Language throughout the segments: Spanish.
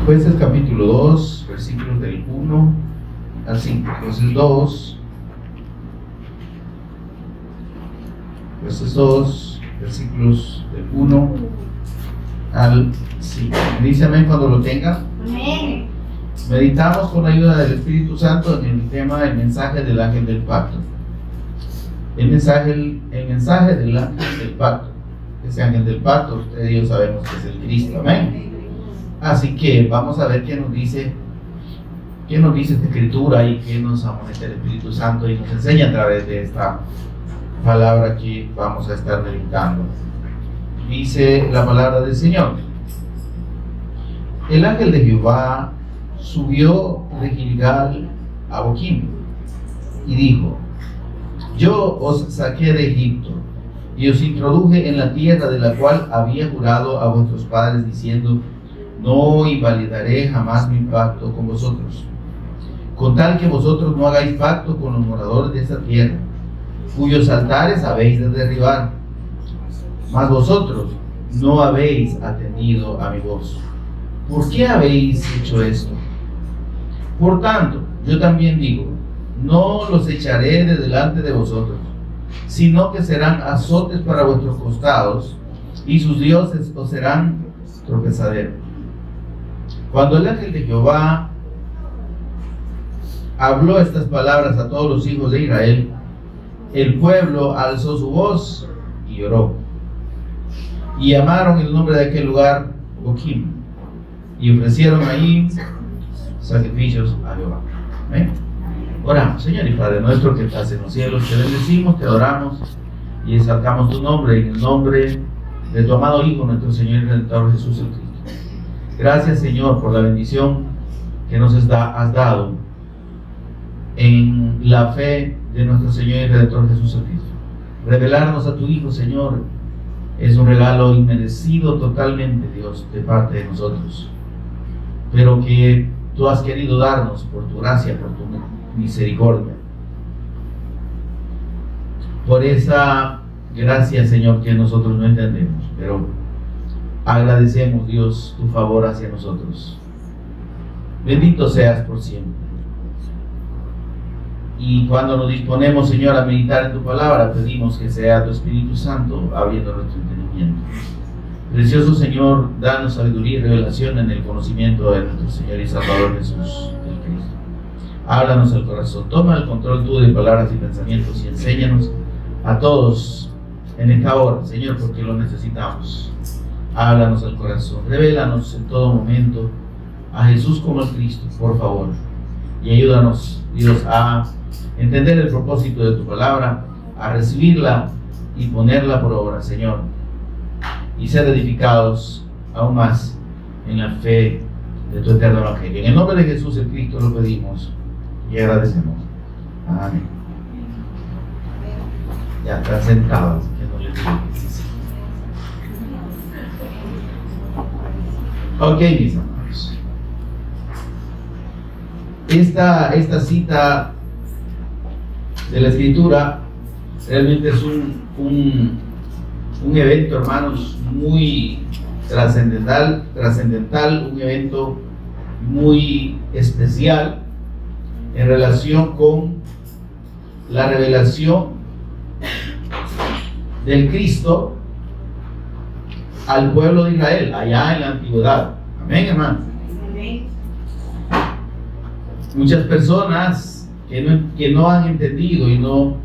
Jueces capítulo 2, versículos del 1 al 5. Jueces 2, versículos del 1 al 5. Dice amén cuando lo tenga. Amén. Meditamos con la ayuda del Espíritu Santo en el tema del mensaje del ángel del pacto. El mensaje del ángel del pacto. Ese ángel del pacto, ustedes y yo sabemos que es el Cristo. Amén. Así que vamos a ver qué nos dice esta escritura y qué nos amonesta el Espíritu Santo y nos enseña a través de esta palabra que vamos a estar meditando. Dice la palabra del Señor: el ángel de Jehová subió de Gilgal a Boquim y dijo: yo os saqué de Egipto y os introduje en la tierra de la cual había jurado a vuestros padres, diciendo: no invalidaré jamás mi pacto con vosotros, con tal que vosotros no hagáis pacto con los moradores de esta tierra, cuyos altares habéis de derribar. Mas vosotros no habéis atendido a mi voz. ¿Por qué habéis hecho esto? Por tanto, yo también digo: no los echaré de delante de vosotros, sino que serán azotes para vuestros costados, y sus dioses os serán tropezadero. Cuando el ángel de Jehová habló estas palabras a todos los hijos de Israel, el pueblo alzó su voz y lloró, y llamaron el nombre de aquel lugar Boquim, y ofrecieron allí sacrificios a Jehová. ¿Ven? Oramos. Señor y Padre nuestro que estás en los cielos, te bendecimos, te adoramos y exaltamos tu nombre en el nombre de tu amado Hijo, nuestro Señor y Redentor Jesús el Cristo. Gracias, Señor, por la bendición que nos has dado en la fe de nuestro Señor y Redentor Jesús el Cristo. Revelarnos a tu Hijo, Señor, es un regalo inmerecido totalmente, Dios, de parte de nosotros, pero que tú has querido darnos por tu gracia, por tu misericordia. Por esa gracia, Señor, que nosotros no entendemos, pero agradecemos, Dios, tu favor hacia nosotros. Bendito seas por siempre. Y cuando nos disponemos, Señor, a meditar en tu palabra, pedimos que sea tu Espíritu Santo abriendo nuestro entendimiento. Precioso Señor, danos sabiduría y revelación en el conocimiento de nuestro Señor y Salvador Jesús el Cristo. Háblanos el corazón, toma el control tú de palabras y pensamientos y enséñanos a todos en esta hora, Señor, porque lo necesitamos. Háblanos al corazón, revélanos en todo momento a Jesús como el Cristo, por favor, y ayúdanos, Dios, a entender el propósito de tu palabra, a recibirla y ponerla por obra, Señor, y ser edificados aún más en la fe de tu eterno evangelio. En el nombre de Jesús el Cristo lo pedimos y agradecemos. Amén. Ya están sentados, que no les digo que sí. Ok, mis hermanos. Esta cita de la Escritura realmente es un evento, hermanos, muy trascendental, un evento muy especial en relación con la revelación del Cristo al pueblo de Israel, allá en la antigüedad. Amén, hermano. Amén. Muchas personas que no han entendido y no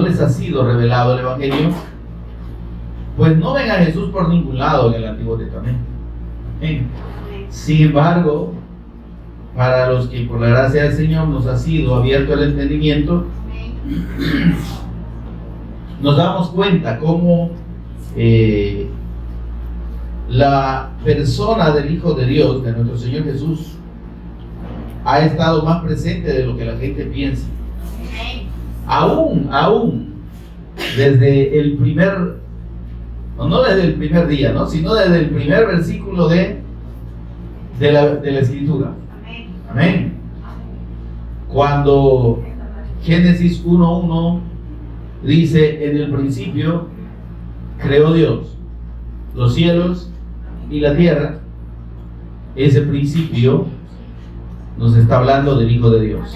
les ha sido revelado el Evangelio, pues no ven a Jesús por ningún lado en el Antiguo Testamento. Amén. Sin embargo, para los que por la gracia del Señor nos ha sido abierto el entendimiento, nos damos cuenta cómo la persona del Hijo de Dios, de nuestro Señor Jesús, ha estado más presente de lo que la gente piensa. Aún desde el primer, no desde el primer día, ¿no?, sino desde el primer versículo de la Escritura. Amén. Cuando Génesis 1:1 dice: en el principio creó Dios los cielos y la tierra, ese principio nos está hablando del Hijo de Dios.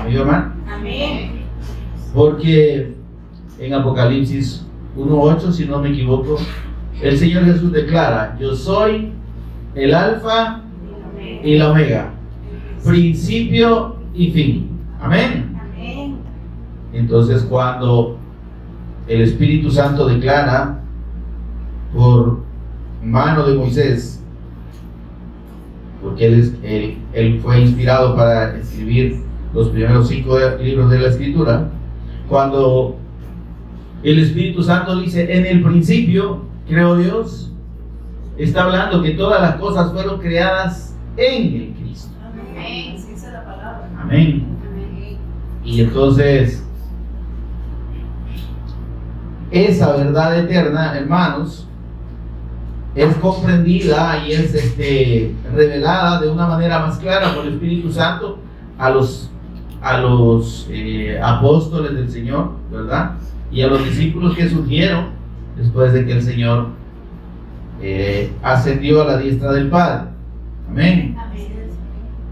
¿Me hermano? Amén. Porque en Apocalipsis 1:8, si no me equivoco, el Señor Jesús declara: yo soy el alfa y la omega, principio y fin. Amén. Amén. Entonces, cuando el Espíritu Santo declara por mano de Moisés, porque él fue inspirado para escribir los primeros 5 libros de la Escritura, cuando el Espíritu Santo dice: en el principio creó Dios, está hablando que todas las cosas fueron creadas en el Cristo. Amén. Sí, esa es la palabra. Amén. Amén. Y entonces, esa verdad eterna, hermanos, es comprendida y es revelada de una manera más clara por el Espíritu Santo a los apóstoles del Señor, ¿verdad? Y a los discípulos que surgieron después de que el Señor ascendió a la diestra del Padre. Amén. Amén.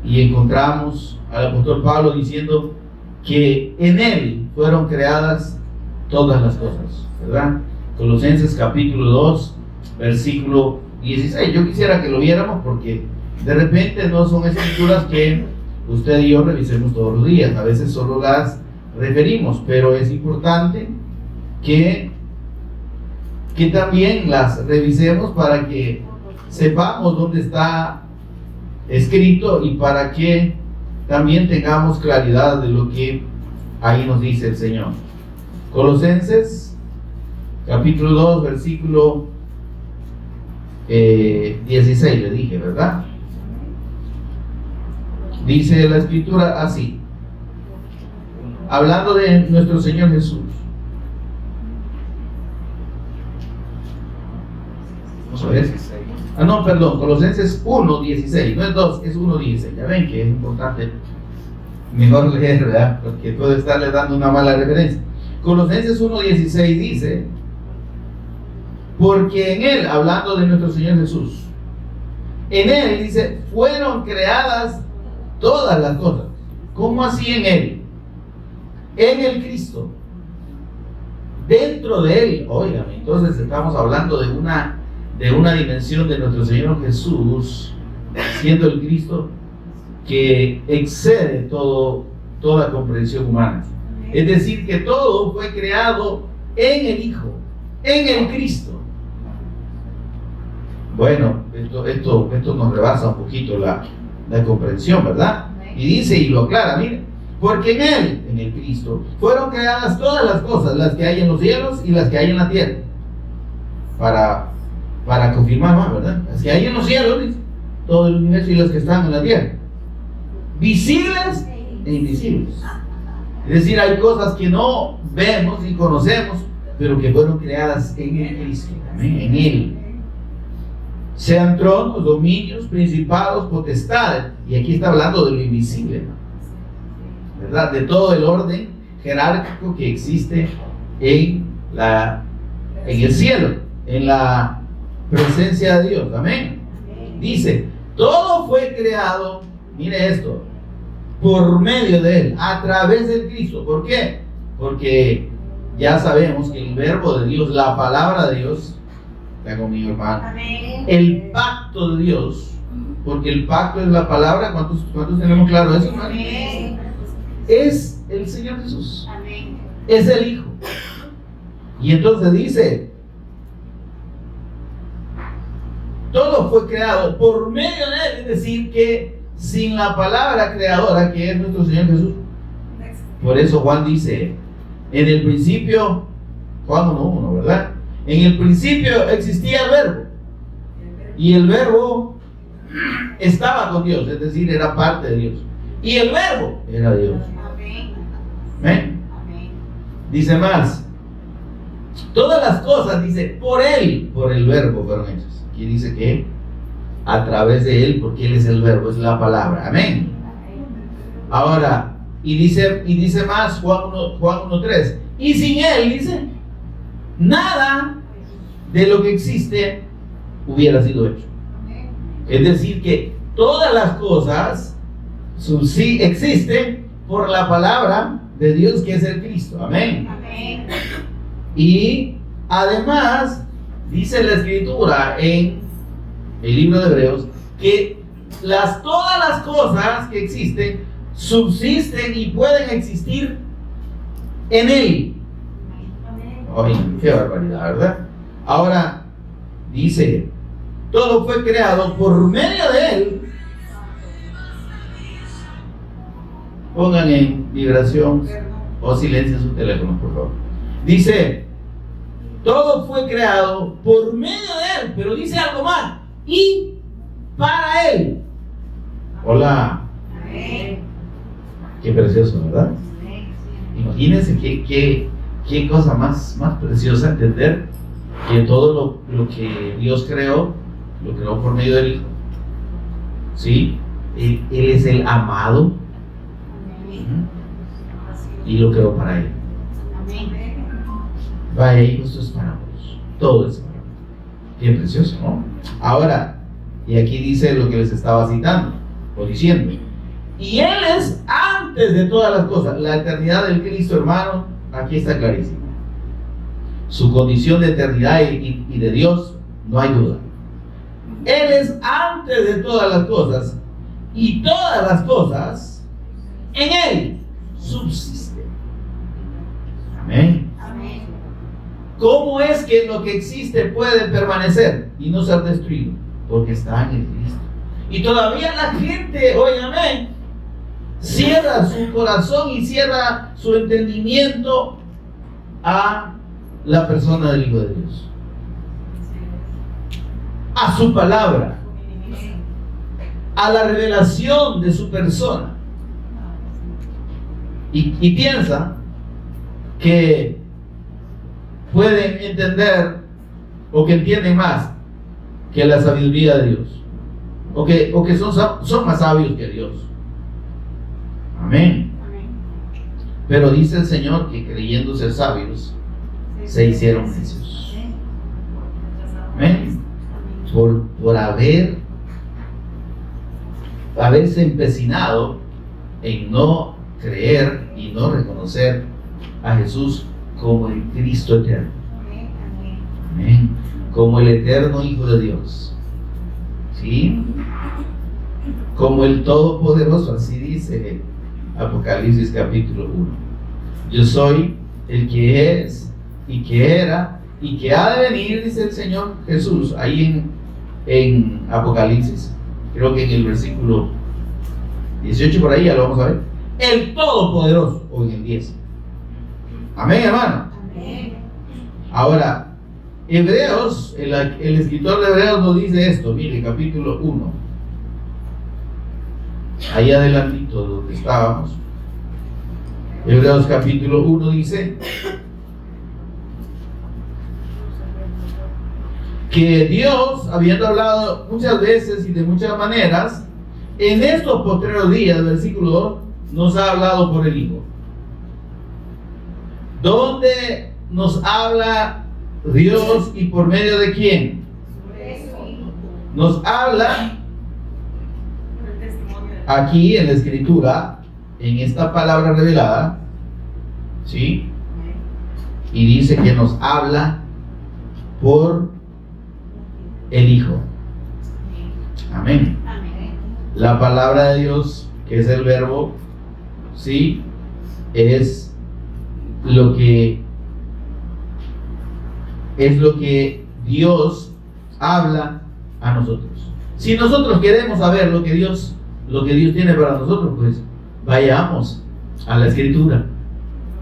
Y encontramos al apóstol Pablo diciendo que en él fueron creadas todas las cosas, ¿verdad? Colosenses capítulo 2, versículo 16. Yo quisiera que lo viéramos porque de repente no son escrituras que usted y yo revisemos todos los días, a veces solo las referimos, pero es importante que también las revisemos para que sepamos dónde está escrito y para que también tengamos claridad de lo que ahí nos dice el Señor. Colosenses capítulo 2, versículo 16, le dije, ¿verdad? Dice la Escritura así, hablando de nuestro Señor Jesús. Vamos a ver. No, perdón, Colosenses 1:16, no es 2, es 1:16. Ya ven que es importante mejor leer, ¿verdad? Porque puede estarle dando una mala referencia. Colosenses 1:16 dice: porque en Él, hablando de nuestro Señor Jesús, en Él, dice, fueron creadas todas las cosas. ¿Cómo así en Él? En el Cristo. Dentro de Él. Óigame, entonces estamos hablando de una dimensión de nuestro Señor Jesús, siendo el Cristo, que excede toda comprensión humana. Es decir, que todo fue creado en el Hijo, en el Cristo. Bueno, esto nos rebasa un poquito la comprensión, ¿verdad? Y dice y lo aclara, miren, porque en Él, en el Cristo, fueron creadas todas las cosas, las que hay en los cielos y las que hay en la tierra. Para confirmar más, ¿verdad? Las que hay en los cielos, dice, todo el universo, y las que están en la tierra, visibles e invisibles. Es decir, hay cosas que no vemos y conocemos, pero que fueron creadas en el Cristo, ¿amén? En Él. Sean tronos, dominios, principados, potestades. Y aquí está hablando de lo invisible, ¿no? ¿Verdad? De todo el orden jerárquico que existe en el cielo, en la presencia de Dios. Amén. Dice, todo fue creado, mire esto, por medio de Él, a través del Cristo. ¿Por qué? Porque ya sabemos que el verbo de Dios, la palabra de Dios, está conmigo, hermano. Amén. El pacto de Dios, porque el pacto es la palabra. ¿Cuántos tenemos claro eso, hermano? Amén. Es el Señor Jesús. Amén. Es el Hijo. Y entonces dice, todo fue creado por medio de Él. Es decir, que sin la palabra creadora, que es nuestro Señor Jesús. Por eso Juan dice, en el principio, Juan 1:1, ¿verdad? En el principio existía el verbo, y el verbo estaba con Dios, es decir, era parte de Dios, y el verbo era Dios. Amén. ¿Ven? Amén. Dice más, todas las cosas, dice, por Él, por el verbo fueron hechas. Aquí dice que a través de Él, porque Él es el verbo, es la palabra. Amén. Ahora, y dice más Juan 1:3, y sin Él, dice, nada de lo que existe hubiera sido hecho. Es decir, que todas las cosas sí existen por la palabra de Dios, que es el Cristo. Amén. Amén. Y además dice la Escritura en el libro de Hebreos que todas las cosas que existen subsisten y pueden existir en Él. Oye, qué barbaridad, ¿verdad? Ahora dice, todo fue creado por medio de Él. Pongan en vibración o silencien su teléfono, por favor. Dice, todo fue creado por medio de Él, pero dice algo más, y para Él. Hola. Amén. Qué precioso, ¿verdad? Imagínense qué cosa más preciosa entender que todo lo que Dios creó, lo creó por medio del Hijo. ¿Sí? Él es el amado y lo creó para Él. Amén. Vaya, hijos, esto es para vos. Todo es para vos. Qué precioso, ¿no? Ahora, y aquí dice lo que les estaba citando o diciendo. Y Él es antes de todas las cosas. La eternidad del Cristo, hermano, aquí está clarísima. Su condición de eternidad y de Dios, no hay duda. Él es antes de todas las cosas, y todas las cosas en Él subsisten. Amén. Amén. ¿Cómo es que lo que existe puede permanecer y no ser destruido? Porque está en el Cristo. Y todavía la gente, óigame, cierra su corazón y cierra su entendimiento a la persona del Hijo de Dios, a su palabra, a la revelación de su persona, y piensa que pueden entender o que entienden más que la sabiduría de Dios, o que son más sabios que Dios. Amén. Pero dice el Señor que creyendo ser sabios se hicieron necios. Amén. Por haberse empecinado en no creer y no reconocer a Jesús como el Cristo eterno. Amén. Como el eterno Hijo de Dios. ¿Sí? Como el Todopoderoso, así dice Apocalipsis capítulo 1. Yo soy el que es y que era y que ha de venir, dice el Señor Jesús, ahí en Apocalipsis, creo que en el versículo 18 por ahí, ya lo vamos a ver. El Todopoderoso, o en el 10. Amén, hermano. Amén. Ahora, Hebreos, el escritor de Hebreos nos dice esto, mire, capítulo 1. Ahí adelantito donde estábamos. Hebreos capítulo 1 dice que Dios, habiendo hablado muchas veces y de muchas maneras, en estos postreros días, versículo 2, nos ha hablado por el Hijo. ¿Dónde nos habla Dios y por medio de quién? Nos habla aquí en la Escritura, en esta palabra revelada, ¿sí? Y dice que nos habla por el Hijo. Amén. La palabra de Dios, que es el verbo, ¿sí? Es lo que Dios habla a nosotros. Si nosotros queremos saber lo que Dios tiene para nosotros, pues vayamos a la Escritura.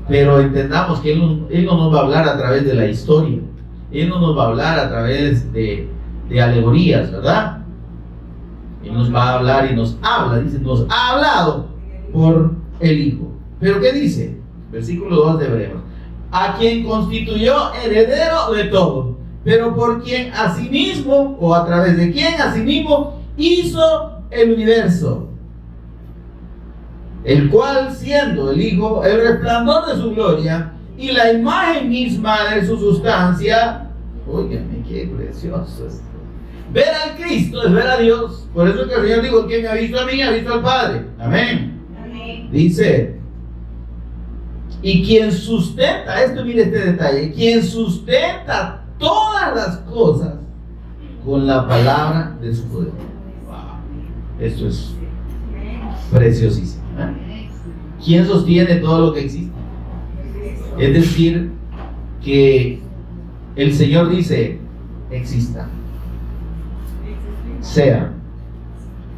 Pero entendamos que Él no nos va a hablar a través de la historia. Él no nos va a hablar a través de alegorías, ¿verdad? Él nos va a hablar y nos habla, dice, nos ha hablado por el Hijo. ¿Pero qué dice? Versículo 2 de Hebreos. A quien constituyó heredero de todo, pero por quien asimismo, o a través de quien asimismo, hizo el universo, el cual, siendo el Hijo, el resplandor de su gloria y la imagen misma de su sustancia, óigame, qué precioso esto, Ver al Cristo es ver a Dios. Por eso que el Señor dijo: el que me ha visto a mí, ha visto al Padre. Amén. Amén. Dice: y quien sustenta, esto, mire este detalle, quien sustenta todas las cosas con la palabra de su poder. Wow. Esto es preciosísimo, ¿eh? ¿Quién sostiene todo lo que existe? Es decir, que el Señor dice: exista, sean,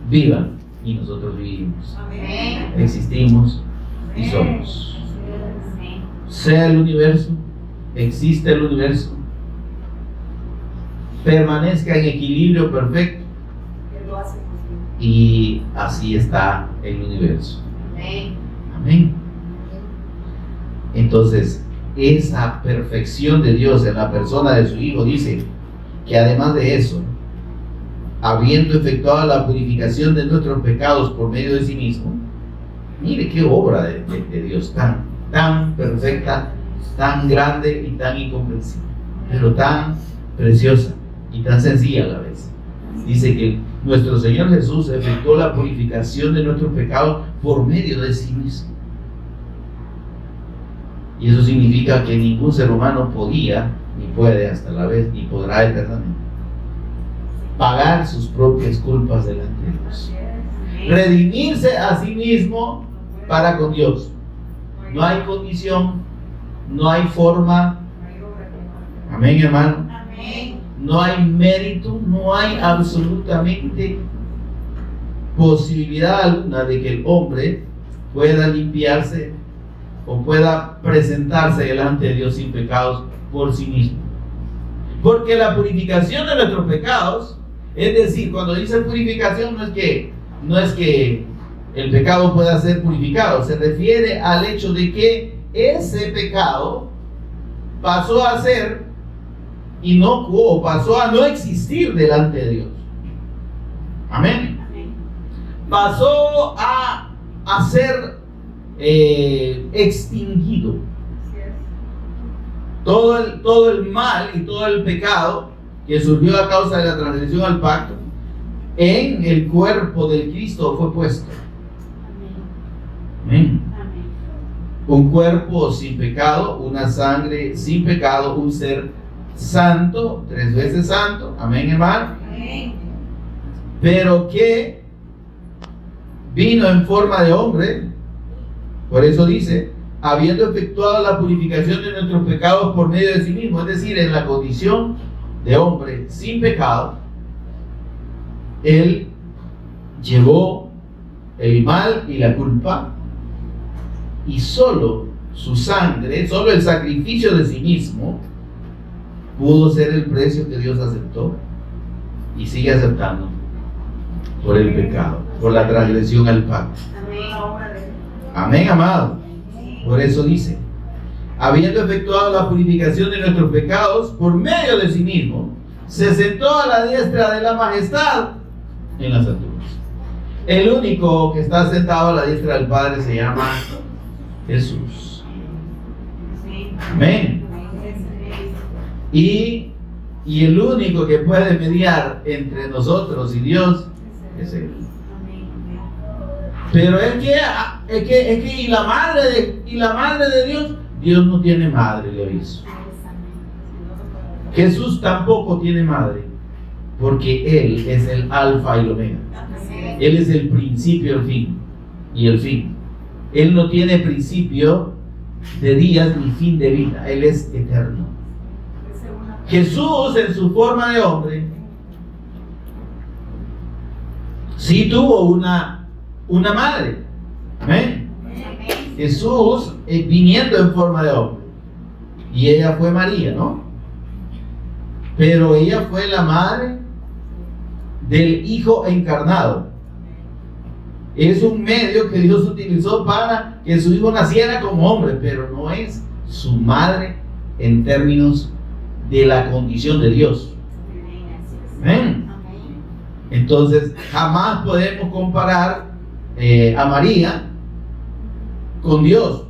vivan, y nosotros vivimos, Amén. existimos y somos. Sea el universo, existe el universo, permanezca en equilibrio perfecto, y así está el universo. Amén. Amén. Entonces, esa perfección de Dios en la persona de su Hijo dice que además de eso, habiendo efectuado la purificación de nuestros pecados por medio de sí mismo, mire qué obra de Dios tan perfecta, tan grande y tan incomprensible, pero tan preciosa y tan sencilla a la vez. Dice que nuestro Señor Jesús efectuó la purificación de nuestros pecados por medio de sí mismo. Y eso significa que ningún ser humano podía, ni puede hasta la vez, ni podrá eternamente pagar sus propias culpas delante de Dios, redimirse a sí mismo para con Dios. No hay condición, no hay forma. Amén, hermano. Amén. No hay mérito, no hay absolutamente posibilidad alguna de que el hombre pueda limpiarse o pueda presentarse delante de Dios sin pecados por sí mismo. Porque la purificación de nuestros pecados, es decir, cuando dice purificación, no es que el pecado pueda ser purificado, se refiere al hecho de que ese pecado pasó a ser inocuo, pasó a no existir delante de Dios. Amén. Pasó a ser extinguido. Todo el mal y todo el pecado que surgió a causa de la transgresión al pacto en el cuerpo del Cristo fue puesto. Amén. Un cuerpo sin pecado, una sangre sin pecado, un ser santo, 3 veces santo. Amén, hermano. Amén. Pero que vino en forma de hombre. Por eso dice: habiendo efectuado la purificación de nuestros pecados por medio de sí mismo, es decir, en la condición de hombre sin pecado, Él llevó el mal y la culpa, y solo su sangre, solo el sacrificio de sí mismo pudo ser el precio que Dios aceptó y sigue aceptando por el pecado, por la transgresión al pacto. Amén, amado. Por eso dice: habiendo efectuado la purificación de nuestros pecados por medio de sí mismo, se sentó a la diestra de la majestad en las alturas. El único que está sentado a la diestra del Padre se llama Jesús. Amén. Y el único que puede mediar entre nosotros y Dios es Él. Pero es que y la madre de Dios no tiene madre, le aviso. Jesús tampoco tiene madre, porque Él es el alfa y el omega. Él es el principio, el fin y el fin. Él no tiene principio de días ni fin de vida. Él es eterno. Jesús, en su forma de hombre, sí tuvo una madre. Amén. Jesús viniendo en forma de hombre, y ella fue María, ¿no? Pero ella fue la madre del Hijo encarnado. Es un medio que Dios utilizó para que su Hijo naciera como hombre, pero no es su madre en términos de la condición de Dios. Amén. Entonces jamás podemos comparar a María con Dios,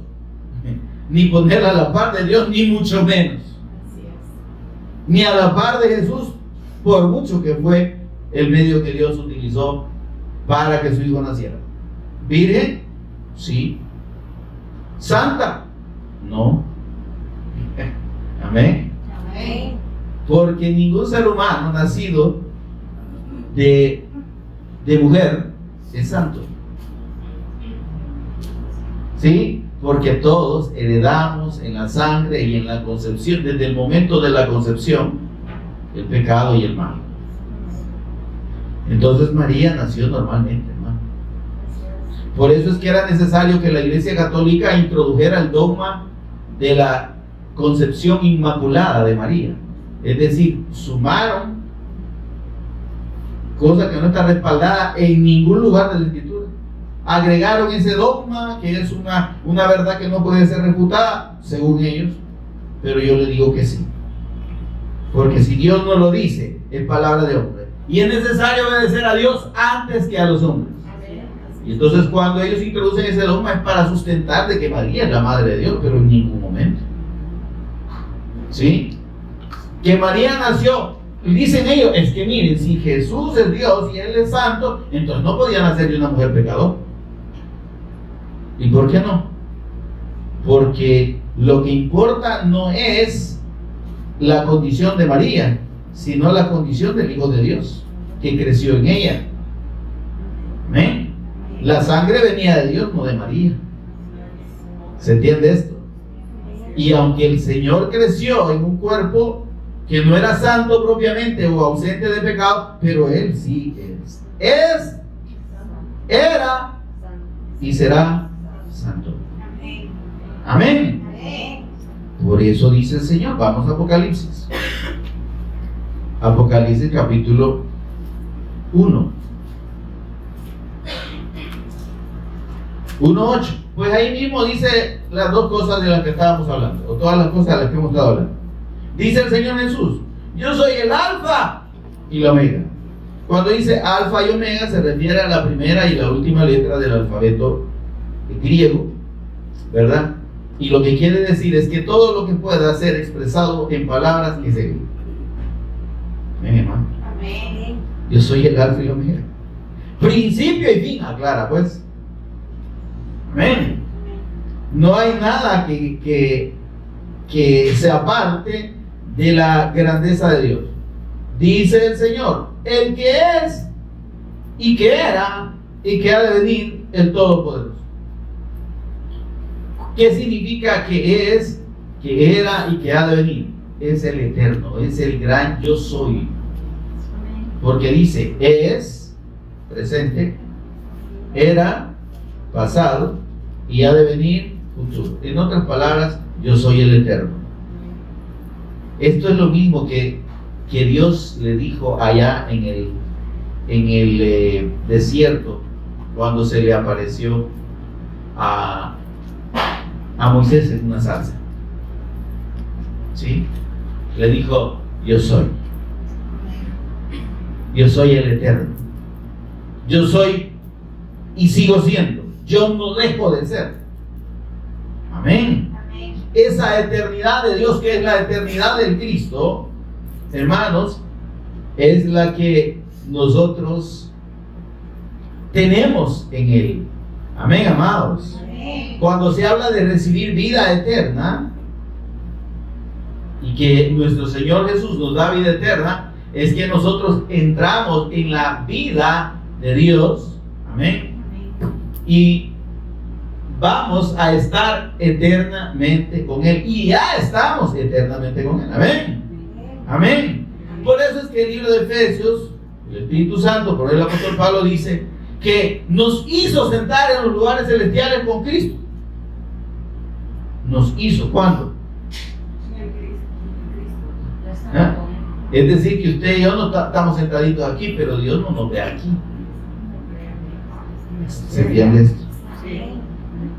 ni ponerla a la par de Dios, ni mucho menos, ni a la par de Jesús, por mucho que fue el medio que Dios utilizó para que su hijo naciera. ¿Virgen? Sí. ¿Santa? No. Amén. Amén. Porque ningún ser humano nacido de mujer es santo. ¿Sí? Porque todos heredamos en la sangre y en la concepción, desde el momento de la concepción, el pecado y el mal. Entonces María nació normalmente, hermano. Por eso es que era necesario que la Iglesia Católica introdujera el dogma de la concepción inmaculada de María. Es decir, sumaron cosa que no está respaldada en ningún lugar de la Escritura. Agregaron ese dogma que es una verdad que no puede ser refutada, según ellos, pero yo le digo que sí. Porque si Dios no lo dice, es palabra de hombre. Y es necesario obedecer a Dios antes que a los hombres. Y entonces cuando ellos introducen ese dogma es para sustentar de que María es la madre de Dios, pero en ningún momento. ¿Sí? Que María nació, y dicen ellos, es que miren, si Jesús es Dios y Él es santo, entonces no podía nacer de una mujer pecadora. ¿Y por qué no? Porque lo que importa no es la condición de María, sino la condición del Hijo de Dios, que creció en ella. ¿Amén? La sangre venía de Dios, no de María. ¿Se entiende esto? Y aunque el Señor creció en un cuerpo que no era santo propiamente o ausente de pecado, pero Él sí es, era y será santo. Amén. Por eso dice el Señor. Vamos a Apocalipsis. Apocalipsis capítulo 1. 1:8. Pues ahí mismo dice las dos cosas de las que estábamos hablando, o todas las cosas de las que hemos estado hablando. Dice el Señor Jesús: yo soy el alfa y la omega. Cuando dice alfa y omega se refiere a la primera y la última letra del alfabeto griego, ¿verdad? Y lo que quiere decir es que todo lo que pueda ser expresado en palabras es Él. Amén, hermano. Amén. Yo soy el alfa y la omega. Principio y fin, aclara pues. Amén. No hay nada que se aparte de la grandeza de Dios. Dice el Señor, el que es y que era y que ha de venir, el Todopoderoso. ¿Qué significa que es, que era y que ha de venir? Es el eterno, es el gran yo soy. Porque dice, es presente, era pasado y ha de venir futuro. En otras palabras, yo soy el eterno. Esto es lo mismo que Dios le dijo allá en el desierto, cuando se le apareció a Moisés en una zarza. ¿Sí? Le dijo, yo soy el eterno, yo soy y sigo siendo, yo no dejo de ser. Amén. Esa eternidad de Dios, que es la eternidad del Cristo, hermanos, es la que nosotros tenemos en Él. Amén, amados. Amén. Cuando se habla de recibir vida eterna y que nuestro Señor Jesús nos da vida eterna, es que nosotros entramos en la vida de Dios. Amén. Y vamos a estar eternamente con Él. Y ya estamos eternamente con Él. Amén. Amén. Por eso es que el libro de Efesios, el Espíritu Santo, por el apóstol Pablo dice que nos hizo sentar en los lugares celestiales con Cristo. Nos hizo, ¿cuándo? ¿Ah? Es decir, que usted y yo no estamos sentaditos aquí, pero Dios no nos ve aquí. ¿Se entiende esto?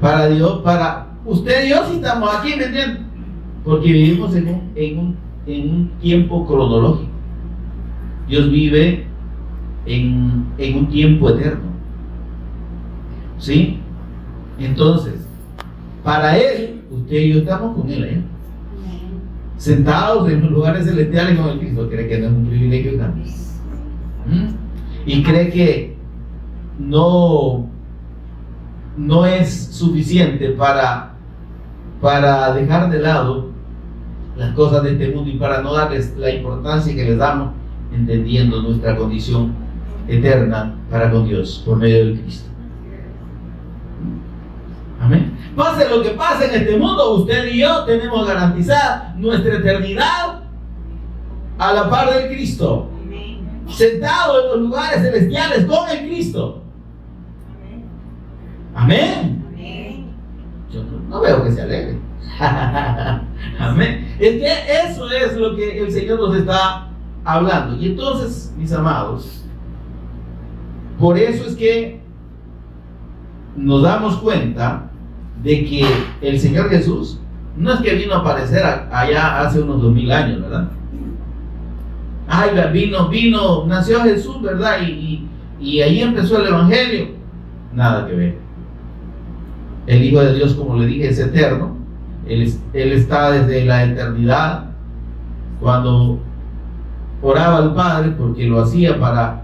Para Dios, para usted y yo sí estamos aquí, ¿me entienden? Porque vivimos en un tiempo cronológico. Dios vive en un tiempo eterno. ¿Sí? Entonces, para Él, usted y yo estamos con Él, sentados en los lugares celestiales con el Cristo. ¿Cree que no es un privilegio también? y cree que no es suficiente para dejar de lado las cosas de este mundo y para no darles la importancia que les damos, entendiendo nuestra condición eterna para con Dios por medio de Cristo. Amén. Pase lo que pase en este mundo, usted y yo tenemos garantizada nuestra eternidad a la par del Cristo, sentado en los lugares celestiales con el Cristo. Amén. Yo no veo que se alegre. Amén. Es que eso es lo que el Señor nos está hablando. Y entonces, mis amados, por eso es que nos damos cuenta de que el Señor Jesús no es que vino a aparecer allá hace unos 2000 años, ¿verdad? Ay, nació Jesús, ¿verdad? Y ahí empezó el Evangelio. Nada que ver. El Hijo de Dios, como le dije, es eterno. Él está desde la eternidad. Cuando oraba al Padre, porque lo hacía para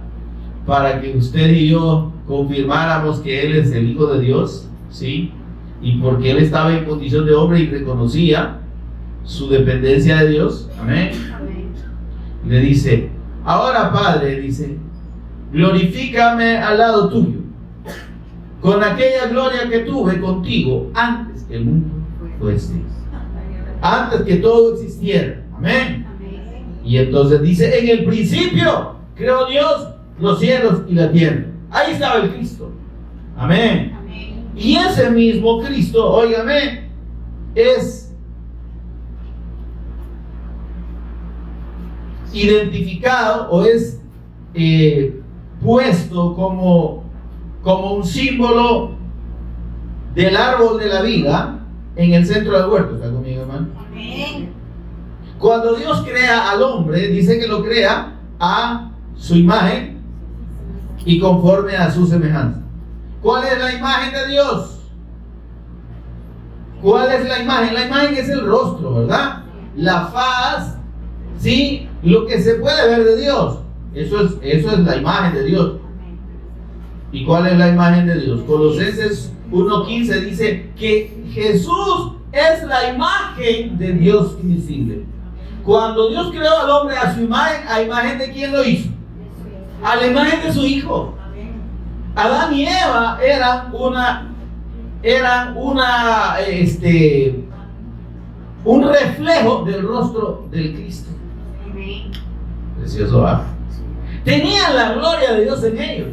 que usted y yo confirmáramos que Él es el Hijo de Dios, ¿sí? Y porque Él estaba en condición de hombre y reconocía su dependencia de Dios. Amén. Le dice: ahora, Padre, dice, glorifícame al lado tuyo, con aquella gloria que tuve contigo antes que el mundo fuese, antes que todo existiera. Amén. Y entonces dice: en el principio creó Dios los cielos y la tierra. Ahí estaba el Cristo. Amén. Y ese mismo Cristo, óigame, es identificado o es puesto como un símbolo del árbol de la vida en el centro del huerto. ¿Está conmigo, hermano? Amén. Cuando Dios crea al hombre, dice que lo crea a su imagen y conforme a su semejanza. ¿Cuál es la imagen de Dios? ¿Cuál es la imagen? La imagen es el rostro, ¿verdad? La faz, ¿sí? Lo que se puede ver de Dios. Eso es la imagen de Dios. ¿Y cuál es la imagen de Dios? Colosenses 1:15 dice que Jesús es la imagen de Dios invisible. Cuando Dios creó al hombre a su imagen, ¿a imagen de quién lo hizo? A la imagen de su Hijo. Adán y Eva eran un reflejo del rostro del Cristo. Precioso, ¿ah? Tenían la gloria de Dios en ellos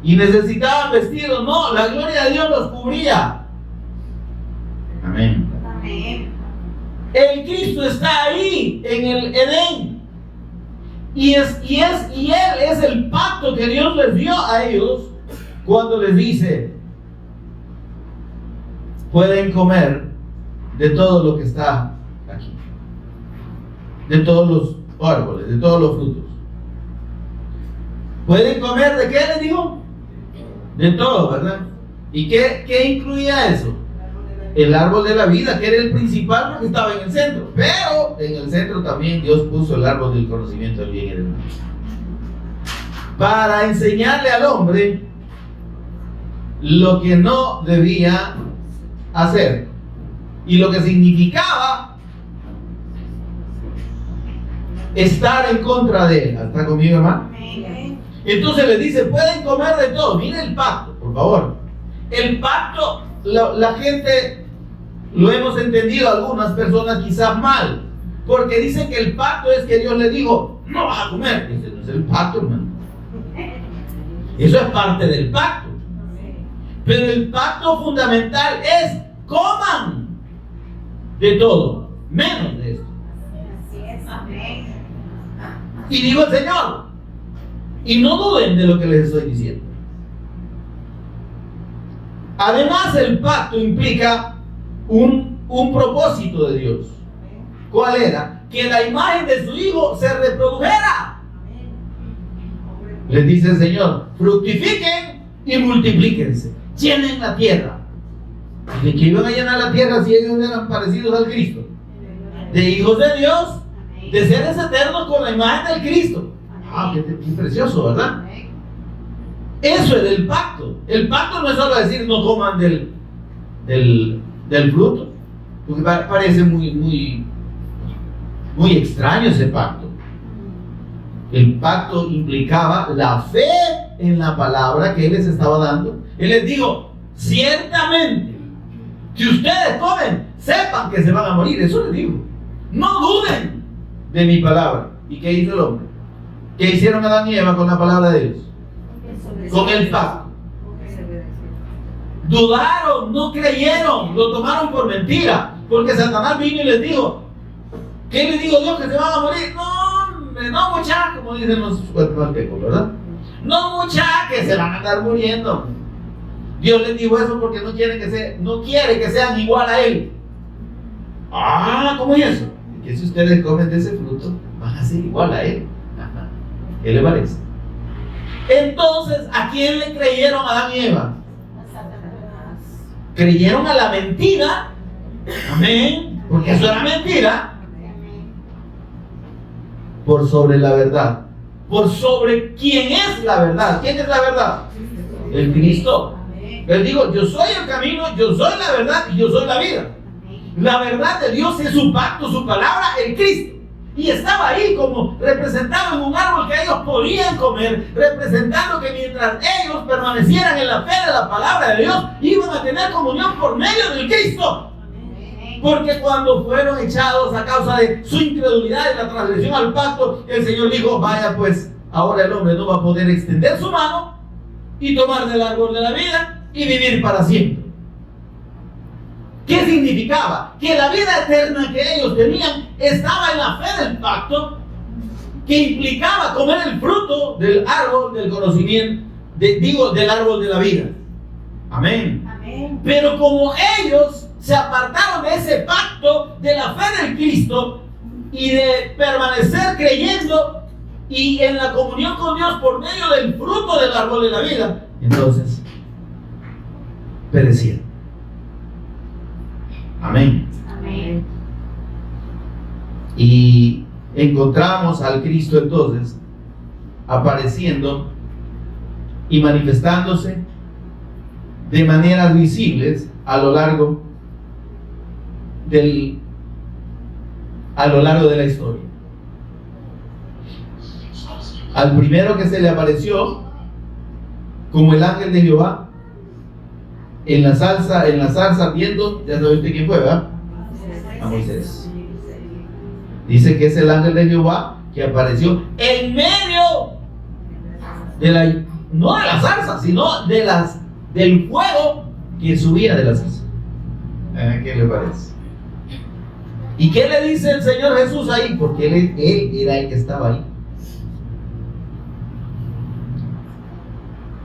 y necesitaban vestidos. No, la gloria de Dios los cubría. Amén. El Cristo está ahí en el Edén. Y él es el pacto que Dios les dio a ellos cuando les dice: pueden comer de todo lo que está aquí, de todos los árboles, de todos los frutos. ¿Pueden comer de qué les digo? De todo, ¿verdad? ¿Y qué incluía eso? El árbol de la vida, que era el principal porque estaba en el centro. Pero en el centro también Dios puso el árbol del conocimiento del bien y del mal, para enseñarle al hombre lo que no debía hacer y lo que significaba estar en contra de él. ¿Está conmigo, hermano? Entonces les dice: pueden comer de todo. Miren el pacto, por favor. El pacto, la gente lo hemos entendido, algunas personas quizás mal, porque dicen que el pacto es que Dios le dijo: no vas a comer. Ese no es el pacto, hermano. Eso es parte del pacto. Pero el pacto fundamental es: coman de todo, menos de esto. Y digo el Señor, y no duden de lo que les estoy diciendo. Además, el pacto implica un propósito de Dios. ¿Cuál era? Que la imagen de su Hijo se reprodujera. Les dice el Señor: fructifiquen y multiplíquense, llenen la tierra. ¿De qué iban a llenar la tierra si ellos eran parecidos al Cristo? De hijos de Dios, de seres eternos con la imagen del Cristo. Ah, qué precioso, ¿verdad? Eso es el pacto. El pacto no es solo decir no coman del fruto, porque parece muy extraño ese pacto. El pacto implicaba la fe en la palabra que Él les estaba dando. Él les dijo, ciertamente, si ustedes comen, sepan que se van a morir. Eso les dijo. No duden de mi palabra. ¿Y qué hizo el hombre? ¿Qué hicieron Adán y Eva con la palabra de Dios? Con el pacto. Dudaron, no creyeron, lo tomaron por mentira, porque Satanás vino y les dijo, ¿qué les dijo Dios? ¿Que se van a morir? No mucha, como dicen los guatemaltecos, ¿verdad? No mucha, que se van a andar muriendo. Dios les dijo eso porque no quiere que sean igual a Él. Ah, ¿cómo es eso? Que si ustedes comen de ese fruto, van a ser igual a Él. Ajá. ¿Qué le parece? Entonces, ¿a quién le creyeron Adán y Eva? Creyeron a la mentira. Amén. Porque eso era mentira. Por sobre la verdad. Por sobre quién es la verdad. ¿Quién es la verdad? El Cristo. Él dijo, yo soy el camino, yo soy la verdad y yo soy la vida. La verdad de Dios es su pacto, su palabra, el Cristo. Y estaba ahí como representado en un árbol que ellos podían comer, representando que mientras ellos permanecieran en la fe de la palabra de Dios, iban a tener comunión por medio del Cristo. Porque cuando fueron echados a causa de su incredulidad y la transgresión al pacto, el Señor dijo, vaya pues, ahora el hombre no va a poder extender su mano y tomar del árbol de la vida y vivir para siempre. ¿Qué significaba? Que la vida eterna que ellos tenían estaba en la fe del pacto, que implicaba comer el fruto del árbol del conocimiento, del árbol de la vida. Amén. Amén. Pero como ellos se apartaron de ese pacto, de la fe del Cristo y de permanecer creyendo y en la comunión con Dios por medio del fruto del árbol de la vida, entonces perecieron. Amén. Amén. Y encontramos al Cristo entonces apareciendo y manifestándose de maneras visibles a lo largo de la historia. Al primero que se le apareció como el ángel de Jehová en la zarza ardiendo, ya sabe usted quién fue, ¿verdad? A Moisés. Dice que es el ángel de Jehová que apareció en medio de no de la zarza, sino del fuego que subía de la zarza. ¿Qué le parece? ¿Y qué le dice el Señor Jesús ahí? Porque él era el que estaba ahí.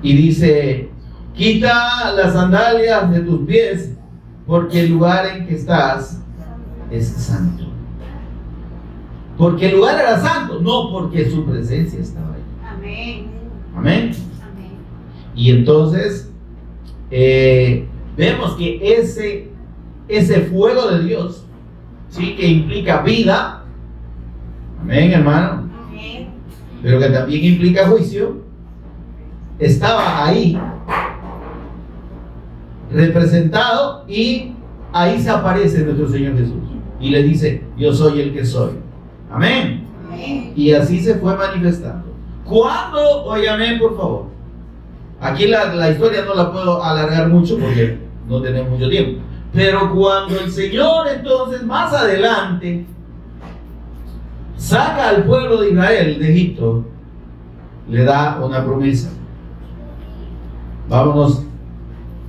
Y dice, quita las sandalias de tus pies, porque el lugar en que estás es santo. Porque el lugar era santo, no porque su presencia estaba ahí. Amén. Amén. Amén. Y entonces vemos que ese fuego de Dios, sí, que implica vida, amén, hermano, Amén. pero que también implica juicio, estaba ahí representado, y ahí se aparece nuestro Señor Jesús y le dice, yo soy el que soy. Amén. Amén. Y así se fue manifestando. ¿Cuándo? Óigame, por favor. Aquí la historia no la puedo alargar mucho porque no tenemos mucho tiempo. Pero cuando el Señor entonces más adelante saca al pueblo de Israel de Egipto, le da una promesa. Vámonos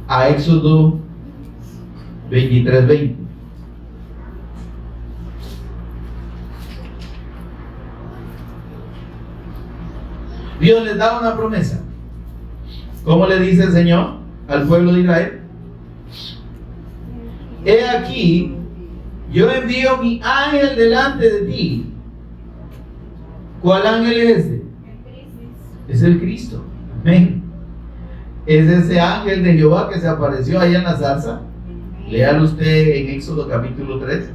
a Éxodo 23:20. Dios les da una promesa. ¿Cómo le dice el Señor al pueblo de Israel? He aquí, yo envío mi ángel delante de ti. ¿Cuál ángel es ese? Es el Cristo. Amén. Es ese ángel de Jehová que se apareció allá en la zarza. Léalo usted en Éxodo capítulo 3,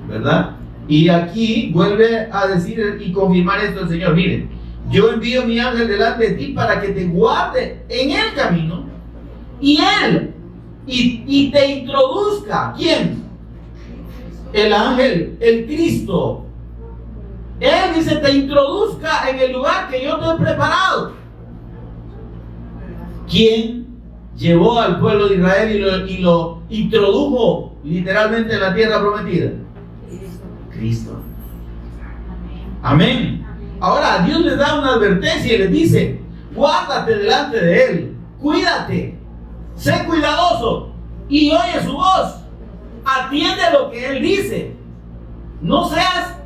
¿verdad? Y aquí vuelve a decir y confirmar esto el Señor. Miren, yo envío mi ángel delante de ti para que te guarde en el camino y él y te introduzca. ¿Quién? El ángel, el Cristo. Él dice, te introduzca en el lugar que yo te he preparado. ¿Quién llevó al pueblo de Israel y lo introdujo literalmente en la tierra prometida? Cristo. Amén. Ahora Dios les da una advertencia y les dice, guárdate delante de él, cuídate, sé cuidadoso y oye su voz, atiende lo que él dice, no seas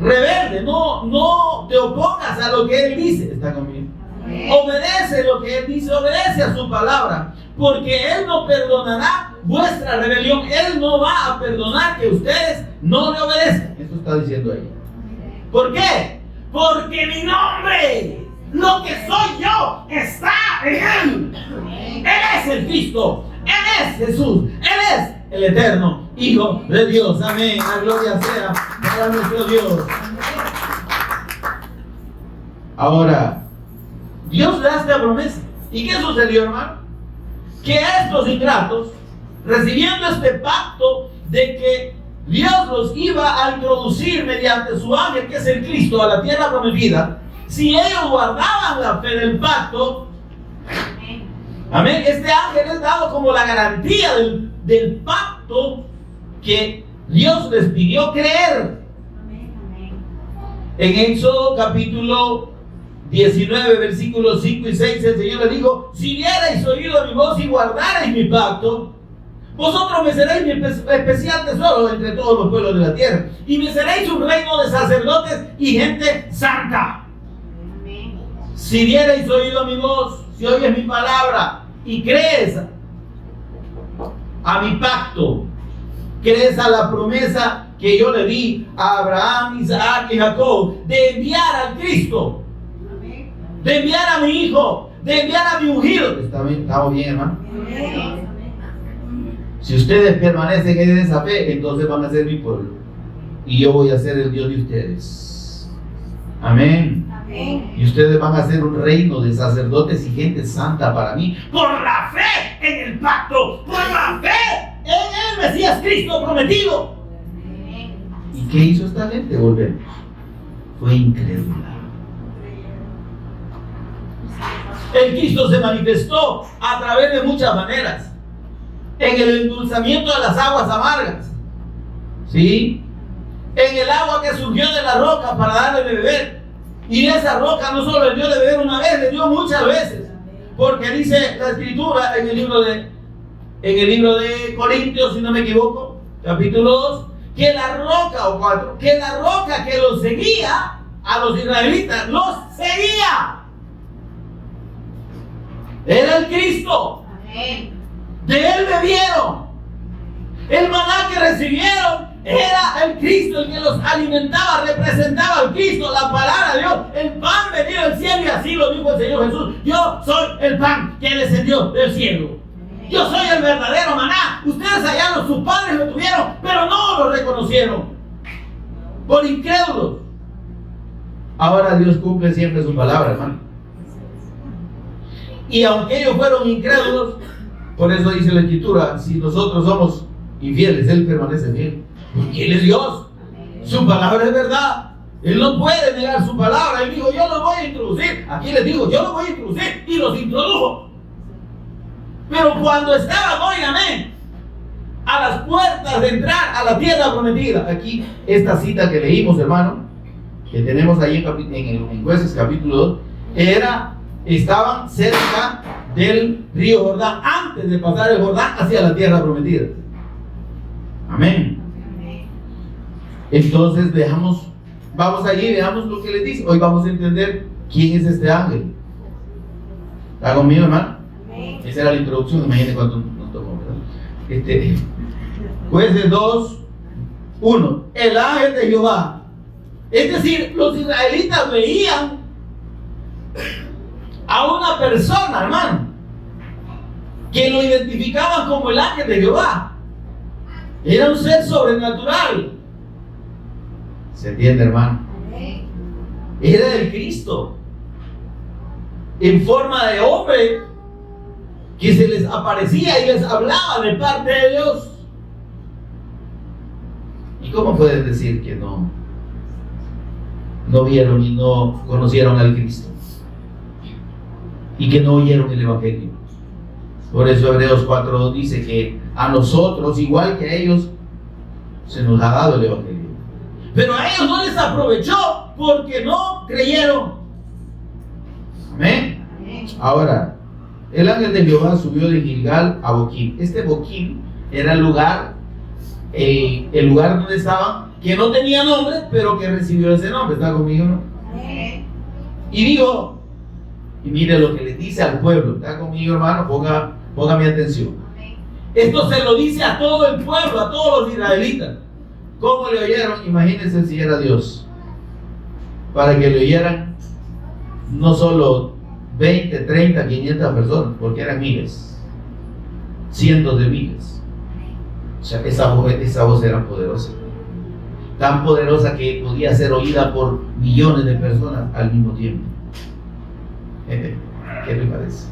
rebelde, no te opongas a lo que él dice. ¿Está conmigo? Obedece lo que él dice, obedece a su palabra, porque él no perdonará vuestra rebelión. Él no va a perdonar que ustedes no le obedezcan. Eso está diciendo ahí. ¿Por qué? Porque mi nombre, lo que soy yo, está en él. Él es el Cristo, él es Jesús, él es el eterno Hijo de Dios. Amén. La gloria sea para nuestro Dios. Ahora, Dios le da esta promesa. ¿Y qué sucedió, hermano? Que estos ingratos, recibiendo este pacto de que Dios los iba a introducir mediante su ángel, que es el Cristo, a la tierra prometida, si ellos guardaban la fe del pacto, amén, este ángel es dado como la garantía del pacto que Dios les pidió creer. En Éxodo capítulo 19, versículos 5 y 6, el Señor le dijo: si dierais oído a mi voz y guardarais mi pacto, vosotros me seréis mi especial tesoro entre todos los pueblos de la tierra, y me seréis un reino de sacerdotes y gente santa. Si dierais oído a mi voz, si oyes mi palabra y crees a mi pacto, crees a la promesa que yo le di a Abraham, Isaac y Jacob, de enviar al Cristo, de enviar a mi hijo, de enviar a mi ungido. ¿Estamos bien, hermano? Si ustedes permanecen en esa fe, entonces van a ser mi pueblo, y yo voy a ser el Dios de ustedes. Amén. Amén. Y ustedes van a ser un reino de sacerdotes y gente santa para mí, por la fe en el pacto, por la fe en el Mesías Cristo prometido. Amén. ¿Y qué hizo esta gente? Volvemos. Fue incrédula. El Cristo se manifestó a través de muchas maneras. En el endulzamiento de las aguas amargas, ¿sí? En el agua que surgió de la roca para darle de beber. Y esa roca no solo le dio de beber una vez, le dio muchas veces. Porque dice la Escritura en el libro de Corintios, si no me equivoco, capítulo 2, que la roca, o 4, que la roca que los seguía a los israelitas, los seguía. Era el Cristo. Amén. De él bebieron. El maná que recibieron era el Cristo, el que los alimentaba, representaba al Cristo, la palabra de Dios, el pan venido del cielo. Y así lo dijo el Señor Jesús: yo soy el pan que descendió del cielo. Yo soy el verdadero maná. Ustedes allá, sus padres lo tuvieron, pero no lo reconocieron, por incrédulos. Ahora Dios cumple siempre su palabra, hermano. Y aunque ellos fueron incrédulos, por eso dice la Escritura: si nosotros somos infieles, Él permanece fiel, porque Él es Dios. Su palabra es verdad. Él no puede negar su palabra. Él dijo: yo los voy a introducir. Aquí les digo: yo los voy a introducir, y los introdujo. Pero cuando estaban, óigame, a las puertas de entrar a la tierra prometida, aquí esta cita que leímos, hermano, que tenemos ahí en Jueces capítulo 2, estaban cerca del río Jordán, antes de pasar el Jordán hacia la tierra prometida. Amén. Entonces vamos allí, veamos lo que les dice. Hoy vamos a entender quién es este ángel. ¿Está conmigo, hermano? Esa era la introducción. Imagínate cuánto nos tomó, ¿verdad? Jueces 2, 1. El ángel de Jehová. Es decir, los israelitas veían a una persona, hermano, que lo identificaban como el ángel de Jehová. Era un ser sobrenatural. ¿Se entiende, hermano? era el Cristo en forma de hombre que se les aparecía y les hablaba de parte de Dios. ¿Y cómo pueden decir que no vieron y no conocieron al Cristo? Y que no oyeron el Evangelio. Por eso Hebreos 4:2 dice que a nosotros, igual que a ellos, se nos ha dado el Evangelio. Pero a ellos no les aprovechó porque no creyeron. Amén. Amén. Ahora, el ángel de Jehová subió de Gilgal a Boquim. Este Boquim era el lugar donde estaban, que no tenía nombre, pero que recibió ese nombre. ¿Está conmigo, no? Amén. Y digo, y mire lo que le dice al pueblo. ¿Está conmigo, hermano? Ponga mi atención. Amén. Esto se lo dice a todo el pueblo, a todos los israelitas. ¿Cómo le oyeron? Imagínense si era Dios. Para que le oyeran no solo 20, 30, 500 personas, porque eran miles, cientos de miles. O sea, esa voz era poderosa. Tan poderosa que podía ser oída por millones de personas al mismo tiempo. ¿Qué le parece?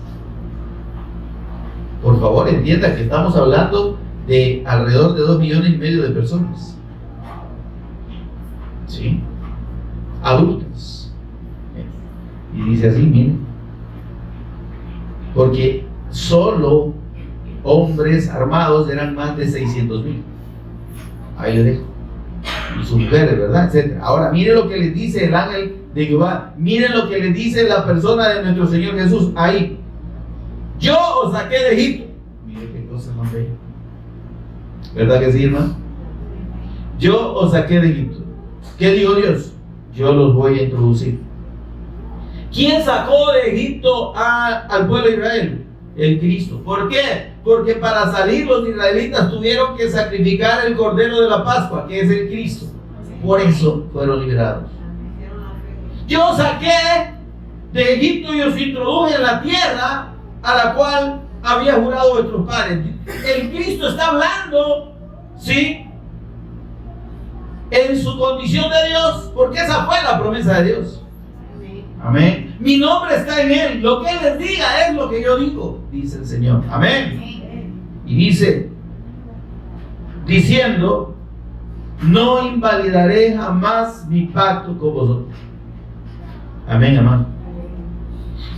Por favor, entienda que estamos hablando de alrededor de 2,5 millones de personas. ¿Sí? Adultos. Y dice así, miren. Porque solo hombres armados eran más de 600,000. Ahí le dejo. Y sus mujeres, ¿verdad? Etcétera. Ahora, miren lo que les dice el ángel de Jehová. Miren lo que les dice la persona de nuestro Señor Jesús ahí. Yo os saqué de Egipto. Miren qué cosa más bella. ¿Verdad que sí, hermano? Yo os saqué de Egipto. ¿Qué dijo Dios? Yo los voy a introducir. ¿Quién sacó de Egipto al pueblo de Israel? El Cristo. ¿Por qué? Porque para salir los israelitas tuvieron que sacrificar el cordero de la Pascua, que es el Cristo. Por eso fueron liberados. Yo os saqué de Egipto y os introduje en la tierra a la cual había jurado vuestros padres. El Cristo está hablando, ¿sí?, en su condición de Dios, porque esa fue la promesa de Dios. Amén. Mi nombre está en él. Lo que él les diga es lo que yo digo, dice el Señor. Amén. Y dice, diciendo, no invalidaré jamás mi pacto con vosotros. Amén, hermano.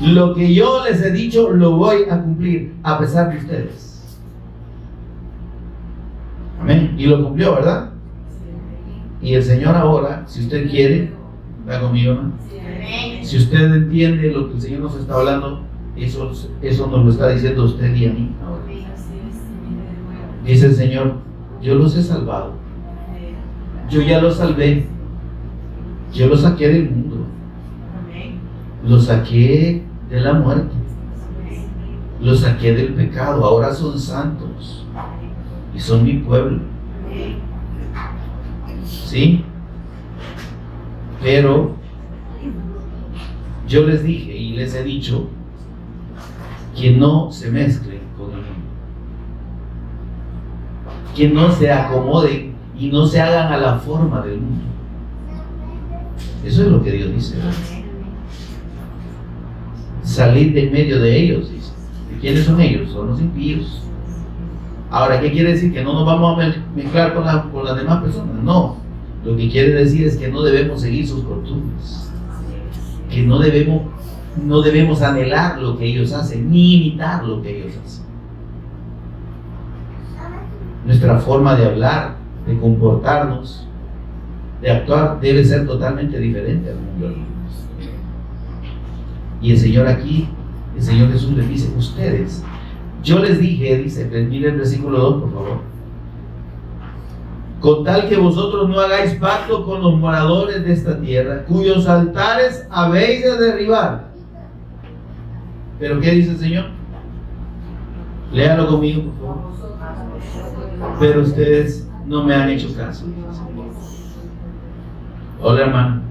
Lo que yo les he dicho lo voy a cumplir a pesar de ustedes. Amén. Y lo cumplió, ¿verdad? Y el Señor ahora, si usted quiere, está conmigo, ¿no? Si usted entiende lo que el Señor nos está hablando, eso nos lo está diciendo a usted y a mí ahora. Dice el Señor, yo los he salvado. Yo ya los salvé. Yo los saqué del mundo. Los saqué de la muerte. Los saqué del pecado. Ahora son santos. Y son mi pueblo. ¿Sí? Pero yo les dije y les he dicho que no se mezclen con el mundo, que no se acomoden y no se hagan a la forma del mundo. Eso es lo que Dios dice, ¿verdad? Salir de en medio de ellos, dice. ¿Y quiénes son ellos? Son los impíos. Ahora, ¿qué quiere decir? ¿Que no nos vamos a mezclar con las demás personas? No. Lo que quiere decir es que no debemos seguir sus costumbres, que no debemos anhelar lo que ellos hacen, ni imitar lo que ellos hacen. Nuestra forma de hablar, de comportarnos, de actuar debe ser totalmente diferente al mundo. Y el Señor aquí, el Señor Jesús les dice, ustedes, yo les dije, dice, mire el versículo 2, por favor. Con tal que vosotros no hagáis pacto con los moradores de esta tierra, cuyos altares habéis de derribar. ¿Pero qué dice el Señor? Léalo conmigo, por favor. Pero ustedes no me han hecho caso. Hola, hermano.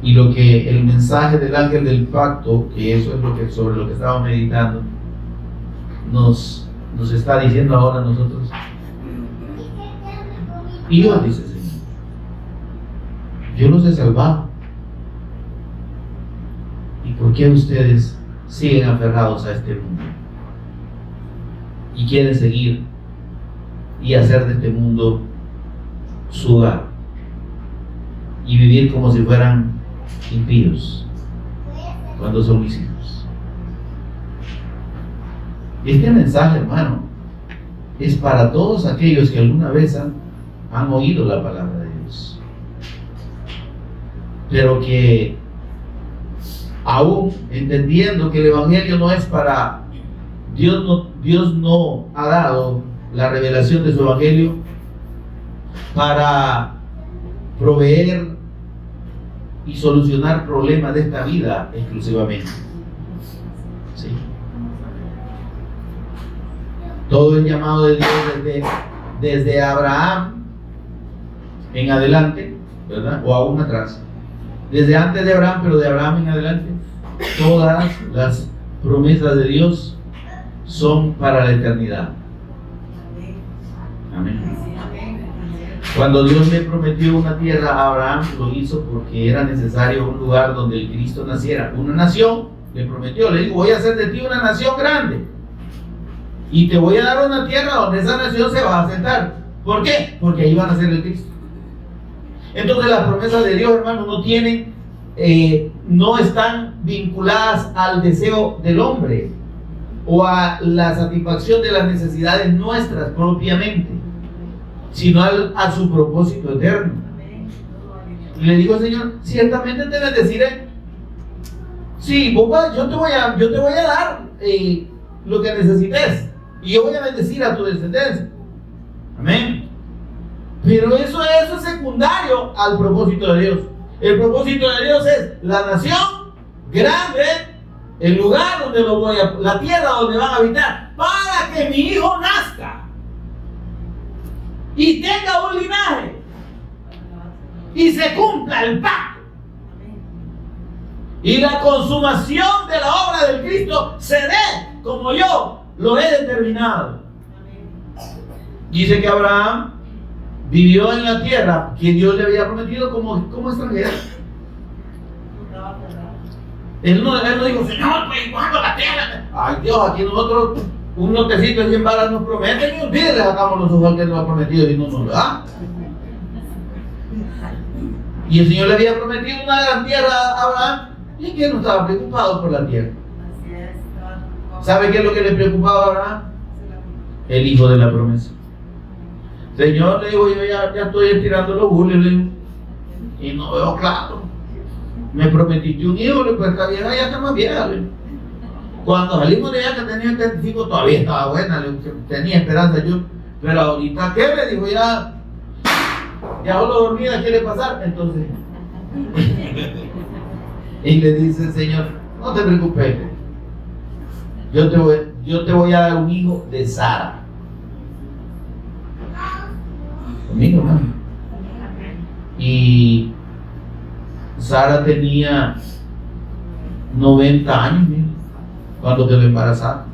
Y lo que el mensaje del ángel del pacto, que eso es sobre lo que estamos meditando, nos está diciendo ahora a nosotros. Y Dios dice, Señor, yo los he salvado. por qué ustedes siguen aferrados a este mundo? Y quieren seguir y hacer de este mundo su hogar y vivir como si fueran impíos cuando son mis hijos. Este mensaje, hermano, es para todos aquellos que alguna vez han oído la palabra de Dios, pero que aún entendiendo que el Evangelio no es para Dios no ha dado la revelación de su Evangelio para proveer y solucionar problemas de esta vida exclusivamente. ¿Sí? Todo el llamado de Dios desde Abraham en adelante, ¿verdad? O aún atrás. Desde antes de Abraham, pero de Abraham en adelante, todas las promesas de Dios son para la eternidad. Amén. Cuando Dios le prometió una tierra a Abraham, lo hizo porque era necesario un lugar donde el Cristo naciera. Una nación, le prometió, le dijo, voy a hacer de ti una nación grande. Y te voy a dar una tierra donde esa nación se va a asentar. ¿Por qué? Porque ahí van a ser el Cristo. Entonces las promesas de Dios, hermano, no están vinculadas al deseo del hombre o a la satisfacción de las necesidades nuestras propiamente, sino a su propósito eterno. Y le digo, Señor, ciertamente te bendeciré. Sí, yo te voy a dar lo que necesites, y yo voy a bendecir a tu descendencia. Amén. Pero eso es secundario al propósito de Dios. El propósito de Dios es la nación grande, el lugar donde la tierra donde van a habitar, para que mi hijo nazca y tenga un linaje y se cumpla el pacto. Y la consumación de la obra del Cristo se dé como yo lo he determinado. Dice que Abraham vivió en la tierra que Dios le había prometido como extranjero. Él no dijo, Señor, pues ¿cuándo la tierra? Ay Dios, aquí nosotros un notecito de 100 varas nos prometen y un día le sacamos los ojos al que nos ha prometido y no nos lo da. Y el Señor le había prometido una gran tierra a Abraham y que no estaba preocupado por la tierra. ¿Sabe qué es lo que le preocupaba a Abraham? El hijo de la promesa. Señor, le digo, yo ya estoy estirando los bules, le digo, y no veo claro. Me prometiste un hijo, pues esta vieja ya está más vieja, le digo. Cuando salimos de allá que tenía 35 todavía estaba buena, le digo, tenía esperanza yo, pero ahorita ¿qué? Le digo, ya solo dormida quiere pasar, entonces. Y le dice el Señor, no te preocupes, yo te voy a dar un hijo de Sara. Conmigo, hermano. Y Sara tenía 90 años, mira, cuando quedó embarazada.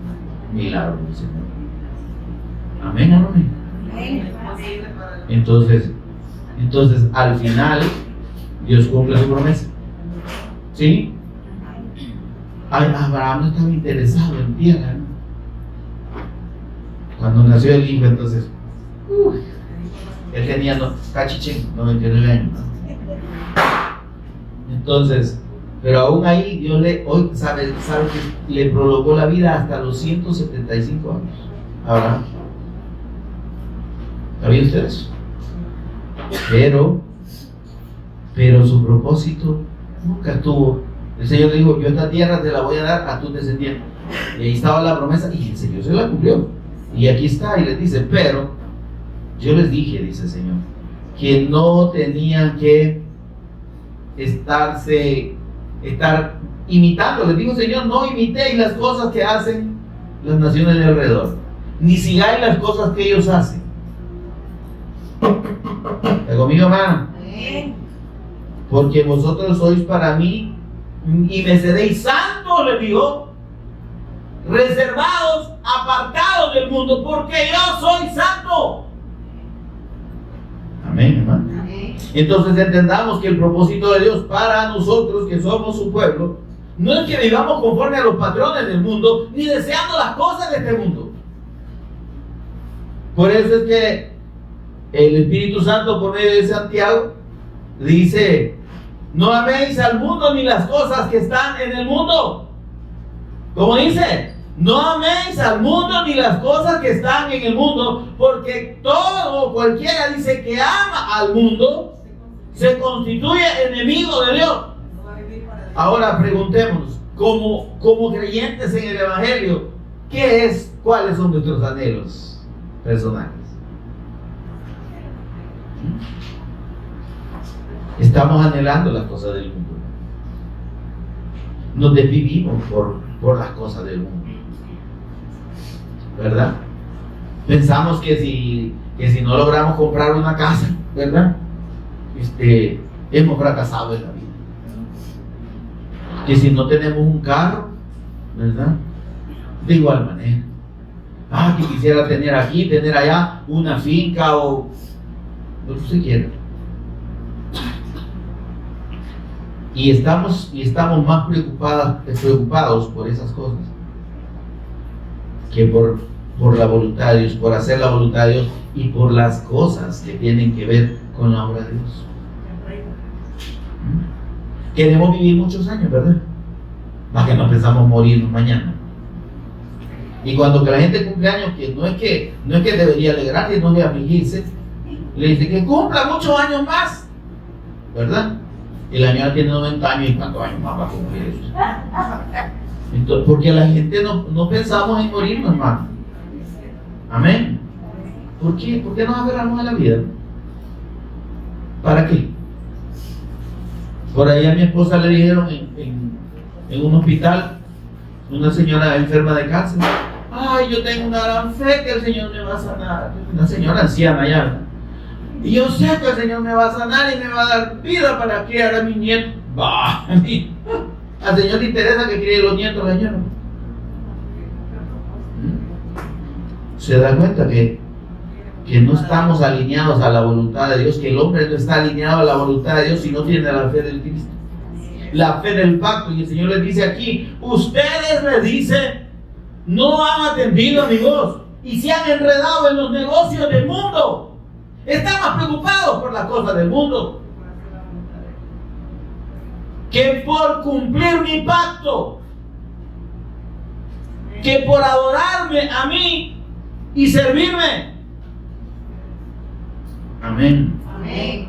Milagro del Señor. Amén, amén. Entonces al final Dios cumple su promesa. ¿Sí? Abraham no estaba interesado en tierra, ¿no? Cuando nació el hijo, entonces él tenía 99 años, ¿no? Entonces, pero aún ahí Dios sabe que le prolongó la vida hasta los 175 años. Abraham. ¿Sabía usted eso? Pero su propósito nunca estuvo. El Señor le dijo, yo esta tierra te la voy a dar a tus descendientes. Y ahí estaba la promesa y el Señor se la cumplió. Y aquí está, y les dice, pero yo les dije, dice el Señor, que no tenían que estar imitando. Les digo, Señor, no imitéis las cosas que hacen las naciones de alrededor, ni sigáis las cosas que ellos hacen. ¿Está conmigo, hermano? Porque vosotros sois para mí y me seréis santos, le digo, reservados, apartados del mundo, porque yo soy santo. Amén, hermano. Entonces entendamos que el propósito de Dios para nosotros que somos su pueblo no es que vivamos conforme a los patrones del mundo, ni deseando las cosas de este mundo. Por eso es que el Espíritu Santo, por medio de Santiago, dice: no améis al mundo ni las cosas que están en el mundo. Como dice, no améis al mundo ni las cosas que están en el mundo, porque todo o cualquiera dice que ama al mundo, se constituye enemigo de Dios. Ahora preguntémonos, como creyentes en el Evangelio, ¿cuáles son nuestros anhelos personales? Estamos anhelando las cosas del mundo. Nos desvivimos por las cosas del mundo, ¿verdad? Pensamos que si no logramos comprar una casa, ¿verdad? Hemos fracasado en la vida. Que si no tenemos un carro, ¿verdad? De igual manera. Que quisiera tener aquí, tener allá una finca o lo que usted quiera. Y estamos más preocupados por esas cosas que por la voluntad de Dios, por hacer la voluntad de Dios y por las cosas que tienen que ver con la obra de Dios. Queremos vivir muchos años, ¿verdad? Más que no pensamos morirnos mañana. Y cuando que la gente cumple años, que no es que debería alegrarse, no debe afligirse, le dice que cumpla muchos años más, ¿verdad? Y la señora tiene 90 años y ¿cuántos años más va a cumplir eso? Entonces, porque la gente no pensamos en morirnos, hermano. Amén. ¿Por qué? ¿Por qué nos aferramos a la vida? ¿Para qué? Por ahí a mi esposa le dijeron en un hospital, una señora enferma de cáncer: yo tengo una gran fe que el Señor me va a sanar. Una señora anciana ya. Y yo sé que el Señor me va a sanar y me va a dar vida para criar a mi nieto. Al Señor le interesa que críe los nietos, señor. Se da cuenta que no estamos alineados a la voluntad de Dios, que el hombre no está alineado a la voluntad de Dios si no tiene la fe del Cristo, la fe del pacto. Y el Señor les dice aquí: ustedes, les dice, no han atendido a mi voz y se han enredado en los negocios del mundo. Están más preocupados por las cosas del mundo que por cumplir mi pacto, que por adorarme a mí y servirme. Amén. Amén.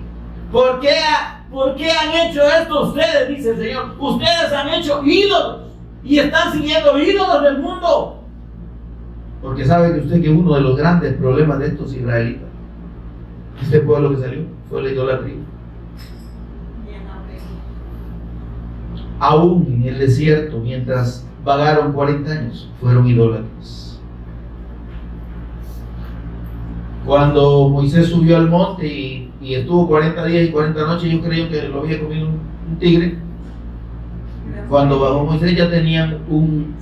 ¿Por qué han hecho esto ustedes? Dice el Señor. Ustedes han hecho ídolos y están siguiendo ídolos del mundo. Porque sabe que usted que uno de los grandes problemas de estos israelitas, este pueblo que salió, fue la idolatría. Aún en el desierto, mientras vagaron 40 años, fueron idólatras. Cuando Moisés subió al monte y estuvo 40 días y 40 noches, yo creo que lo había comido un tigre. Cuando bajó Moisés ya tenían un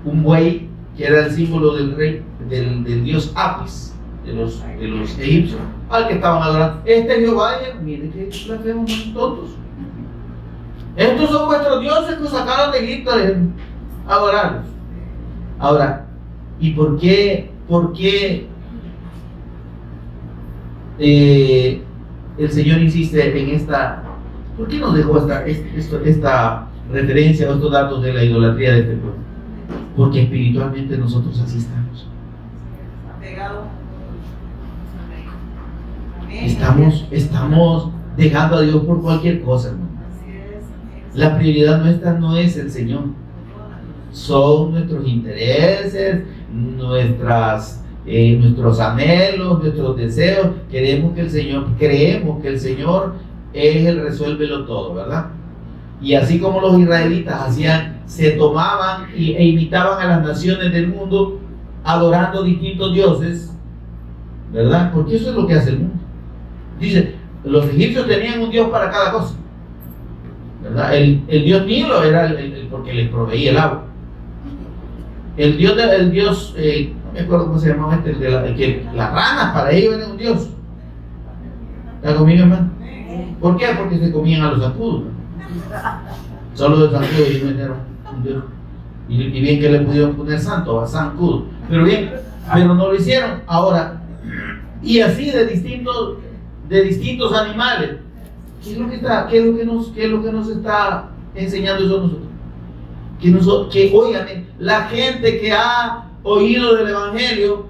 buey que era el símbolo del rey, del dios Apis, de los egipcios, al que estaban adorando. Jehová, miren que blasfemos, son tontos. Estos son vuestros dioses que sacaron de Egipto a adorarlos. Ahora, ¿y por qué el Señor insiste en esta? ¿Por qué nos dejó esta referencia o estos datos de la idolatría de este pueblo? Porque espiritualmente nosotros así estamos. Estamos dejando a Dios por cualquier cosa, hermano. La prioridad nuestra no es el Señor. Son nuestros intereses, nuestros anhelos, nuestros deseos. Creemos que el Señor es el resuélvelo todo, ¿verdad? Y así como los israelitas hacían, se tomaban e imitaban a las naciones del mundo adorando distintos dioses, ¿verdad? Porque eso es lo que hace el mundo. Dice, los egipcios tenían un dios para cada cosa, ¿verdad? El dios Nilo era porque les proveía el agua. El dios, no me acuerdo cómo se llamaba que las ranas para ellos eran un dios. ¿La comían, hermano? ¿Por qué? Porque se comían a los zancudos. Solo de Santiago y metieron un Dios. Y bien que le pudieron poner santo a San Cud. Pero bien, pero no lo hicieron. Ahora, y así de distintos animales. ¿Qué es lo que nos está enseñando eso a nosotros? Que oigan, la gente que ha oído del Evangelio,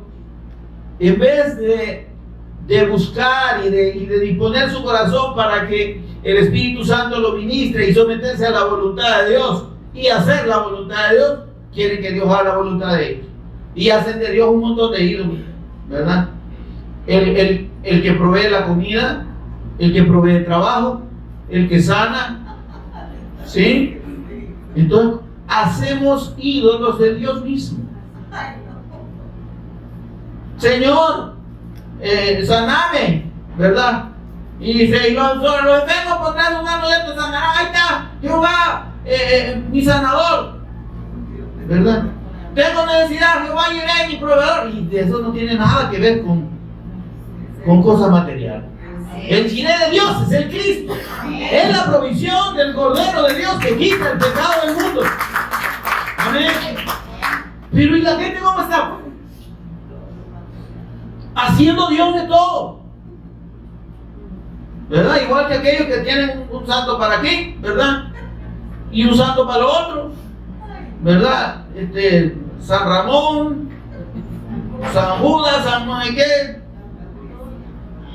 en vez de buscar y de disponer su corazón para que el Espíritu Santo lo ministre y someterse a la voluntad de Dios y hacer la voluntad de Dios, quieren que Dios haga la voluntad de ellos. Y hacen de Dios un montón de ídolos, ¿verdad? El que provee la comida, el que provee el trabajo, el que sana, ¿sí? Entonces, hacemos ídolos de Dios mismo. Señor, saname, ¿verdad? Y dice, y los vengo a poner un mano de sanará. Ahí está, Jehová, mi sanador, ¿verdad? Tengo necesidad, Jehová iré, mi proveedor. Y de eso no tiene nada que ver con cosas materiales. El Jiré de Dios es el Cristo. Es la provisión del Cordero de Dios que quita el pecado del mundo. Amén. Pero ¿y la gente cómo está? Haciendo Dios de todo, ¿verdad? Igual que aquellos que tienen un santo para aquí, ¿verdad? Y un santo para lo otro, ¿verdad? San Ramón, San Judas, San no sé qué,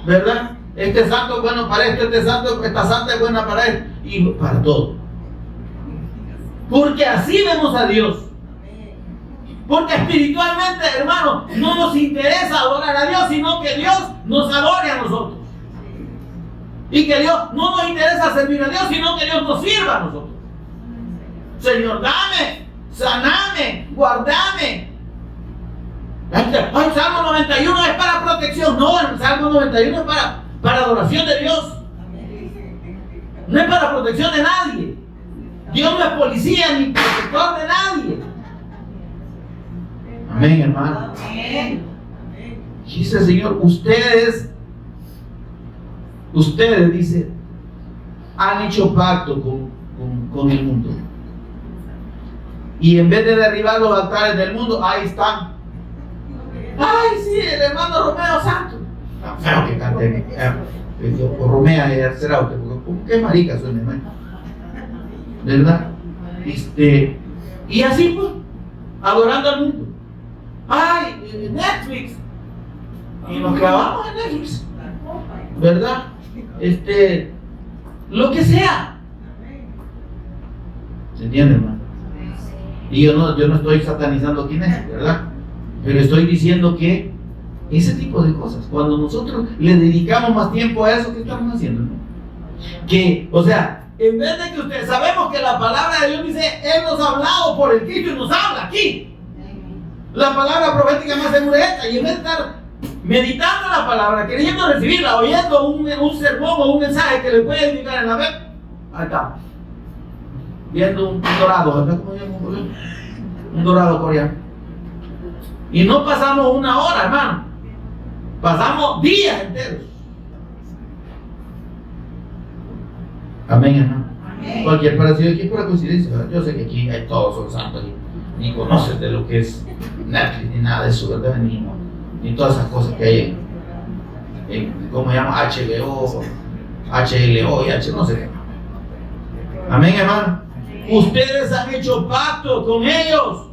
¿verdad? Este santo es bueno para esto, esta santa es buena para esto, y para todo. Porque así vemos a Dios. Porque espiritualmente, hermano, no nos interesa adorar a Dios, sino que Dios nos adore a nosotros. Y que Dios no nos interesa servir a Dios, sino que Dios nos sirva a nosotros. Señor, dame, saname, guardame. Ay, Salmo 91 es para protección. No, el Salmo 91 es para adoración de Dios. No es para protección de nadie. Dios no es policía ni protector de nadie. Amén, hermano. Dice el Señor, ustedes, dice, han hecho pacto con el mundo. Y en vez de derribar los altares del mundo, ahí están. Ay, sí, el hermano Romeo Santo. Tan feo que cante. O Romea y Arceraute, porque qué marica suena, hermano. ¿Verdad? Y así pues, adorando al mundo. Ay, Netflix. Y nos clavamos en Netflix, ¿verdad? Lo que sea. ¿Se entiende, hermano? Y yo no estoy satanizando quién es, ¿verdad? Pero estoy diciendo que ese tipo de cosas, cuando nosotros le dedicamos más tiempo a eso, ¿qué estamos haciendo, hermano? Que, o sea, en vez de que ustedes sabemos que la palabra de Dios dice, Él nos ha hablado por el Cristo y nos habla aquí. La palabra profética más segura es esta, y en vez de estar meditando la palabra, queriendo recibirla, oyendo un sermón o un mensaje que le puede indicar en la web, ahí está, viendo un dorado, ¿verdad? ¿Cómo se llama? Un dorado coreano. Y no pasamos una hora, hermano, pasamos días enteros. Amén, hermano. Amén. Cualquier parecido aquí es pura coincidencia, ¿verdad? Yo sé que aquí hay todos son santos y ni conocen de lo que es Netflix ni nada de eso, ¿verdad? Ni todas esas cosas que hay en ¿cómo se llama? HBO, HLO y H no sé qué. Amén, hermano. Ustedes han hecho pacto con ellos.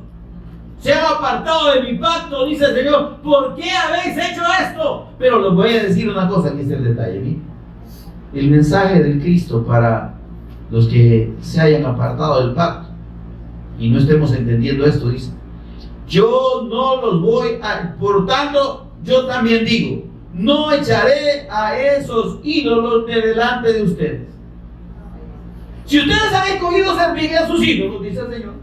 Se han apartado de mi pacto, dice el Señor. ¿Por qué habéis hecho esto? Pero les voy a decir una cosa, que es el detalle, ¿sí? El mensaje del Cristo para los que se hayan apartado del pacto y no estemos entendiendo esto, dice: yo no los voy a, por tanto, yo también digo, no echaré a esos ídolos de delante de ustedes. Si ustedes han escogido servir a sus ídolos, dice el Señor,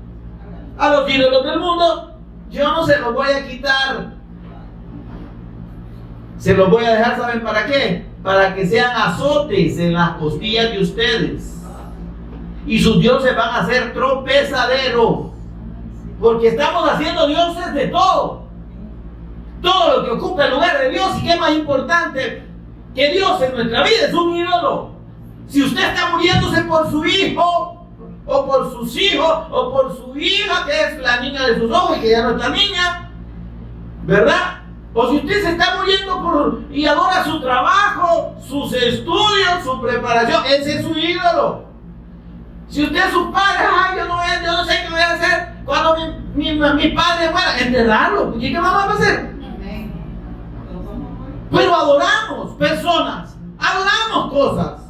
a los ídolos del mundo, yo no se los voy a quitar. Se los voy a dejar, ¿saben para qué? Para que sean azotes en las costillas de ustedes. Y sus dioses van a ser tropezadero. Porque estamos haciendo dioses de todo. Todo lo que ocupa el lugar de Dios. Y qué más importante que Dios en nuestra vida es un ídolo. Si usted está muriéndose por su hijo, o por sus hijos, o por su hija, que es la niña de sus ojos y que ya no está niña, ¿verdad? O si usted se está muriendo y adora su trabajo, sus estudios, su preparación, ese es su ídolo. Si usted es su padre, yo no sé qué voy a hacer cuando mi padre muera, enterrarlo. ¿Y qué vamos a hacer? Pero adoramos personas, adoramos cosas.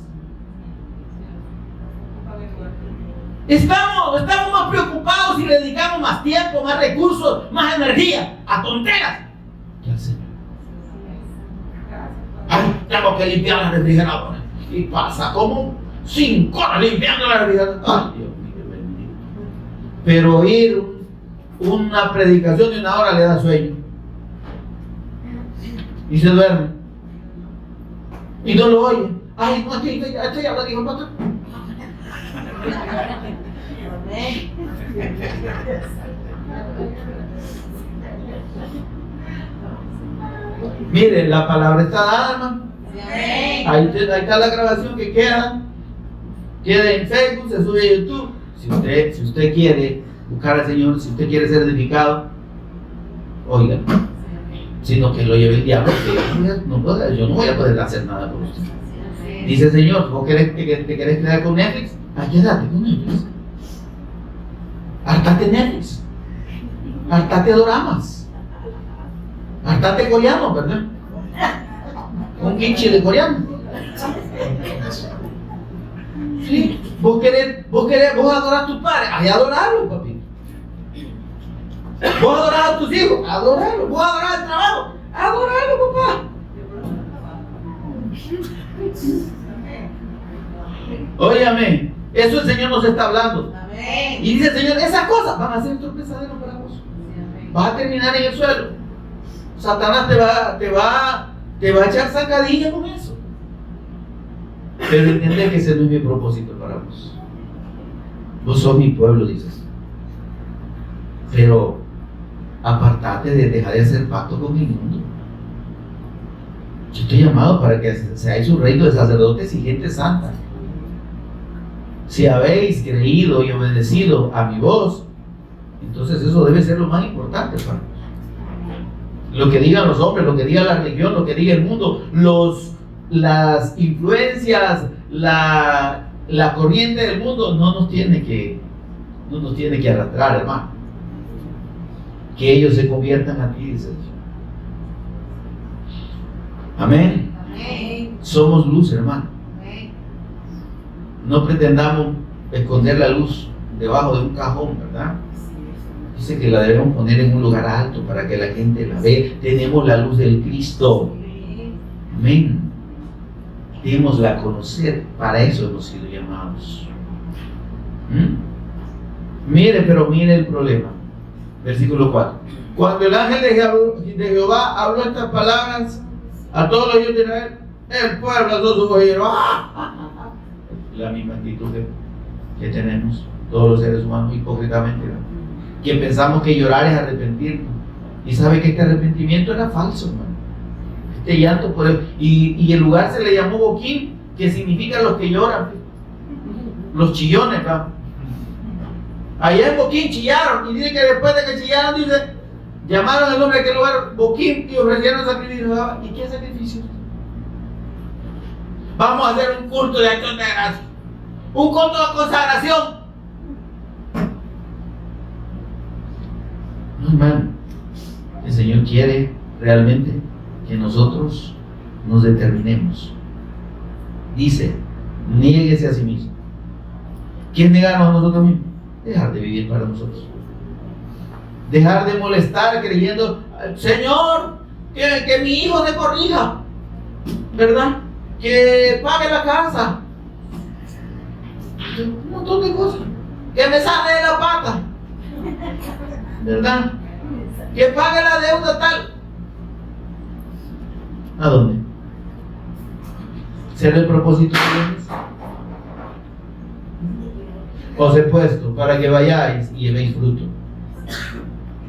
Estamos más preocupados y le dedicamos más tiempo, más recursos, más energía a tonteras que al Señor. Ay, tengo que limpiar la refrigeradora. Y pasa como 5 horas limpiando la refrigeradora. Ay, Dios mío, bendito. Pero oír una predicación de 1 hora le da sueño. Y se duerme. Y no lo oye. Ay, no, esto ya lo dijo el pastor. Mire, la palabra está dada, hermano. Ahí está la grabación que queda en Facebook, se sube a YouTube. Si usted quiere buscar al Señor, si usted quiere ser edificado, oiga, sino que lo lleve el diablo, que yo no voy a poder hacer nada por usted. Dice el Señor, ¿vos te querés quedar con Netflix? Quédate con Netflix. Hartate Netflix. Hartate doramas. Hartate coreano, ¿verdad? Un kimchi de coreano. Sí, vos adorás a tus padres, adorarlo, papi. Vos adorás a tus hijos, adorarlo. Vos adorás el trabajo, adorarlo, papá. Óyame, eso el Señor nos está hablando. Y dice el Señor, esas cosas van a ser tropezadero para vos. Vas a terminar en el suelo. Satanás te va a echar sacadilla con eso. Pero entender que ese no es mi propósito para vos. Vos sos mi pueblo, dices. Pero apartate de dejar de hacer pacto con el mundo. Yo estoy llamado para que seáis un reino de sacerdotes y gente santa. Si habéis creído y obedecido a mi voz, entonces eso debe ser lo más importante para vos. Lo que digan los hombres, lo que diga la religión, lo que diga el mundo, las influencias, la corriente del mundo no nos tiene que arrastrar, hermano. Que ellos se conviertan a ti, dice Dios. Amén. Amén. Somos luz, hermano. Amén. No pretendamos esconder la luz debajo de un cajón, ¿verdad? Dice que la debemos poner en un lugar alto para que la gente la vea. Tenemos la luz del Cristo. Amén. Démosla a conocer. Para eso hemos sido llamados. Mire el problema. Versículo 4. Cuando el ángel de Jehová habló estas palabras a todos los hijos de Israel, el pueblo alzó su voz y dijeron, la misma actitud que tenemos todos los seres humanos hipócritamente, ¿no? Que pensamos que llorar es arrepentirnos. Y sabe que este arrepentimiento era falso, hermano. Este llanto y el lugar se le llamó Boquín, que significa los que lloran, los chillones, ¿no? Allá en Boquín chillaron, y dice que después de que chillaron, dice, llamaron el nombre de aquel lugar Boquín y ofrecieron sacrificio. ¿Y qué sacrificio? Vamos a hacer un culto de acción de gracia, un culto de consagración. No, hermano, el Señor quiere realmente que nosotros nos determinemos. Dice, niéguese a sí mismo. ¿Qué es negarnos a nosotros mismos? Dejar de vivir para nosotros. Dejar de molestar creyendo, Señor, que mi hijo se corrija, ¿verdad? Que pague la casa, un montón de cosas, que me sane de la pata, ¿verdad? Que pague la deuda tal. ¿A dónde? ¿Será el propósito de Dios? Os he puesto para que vayáis y llevéis fruto.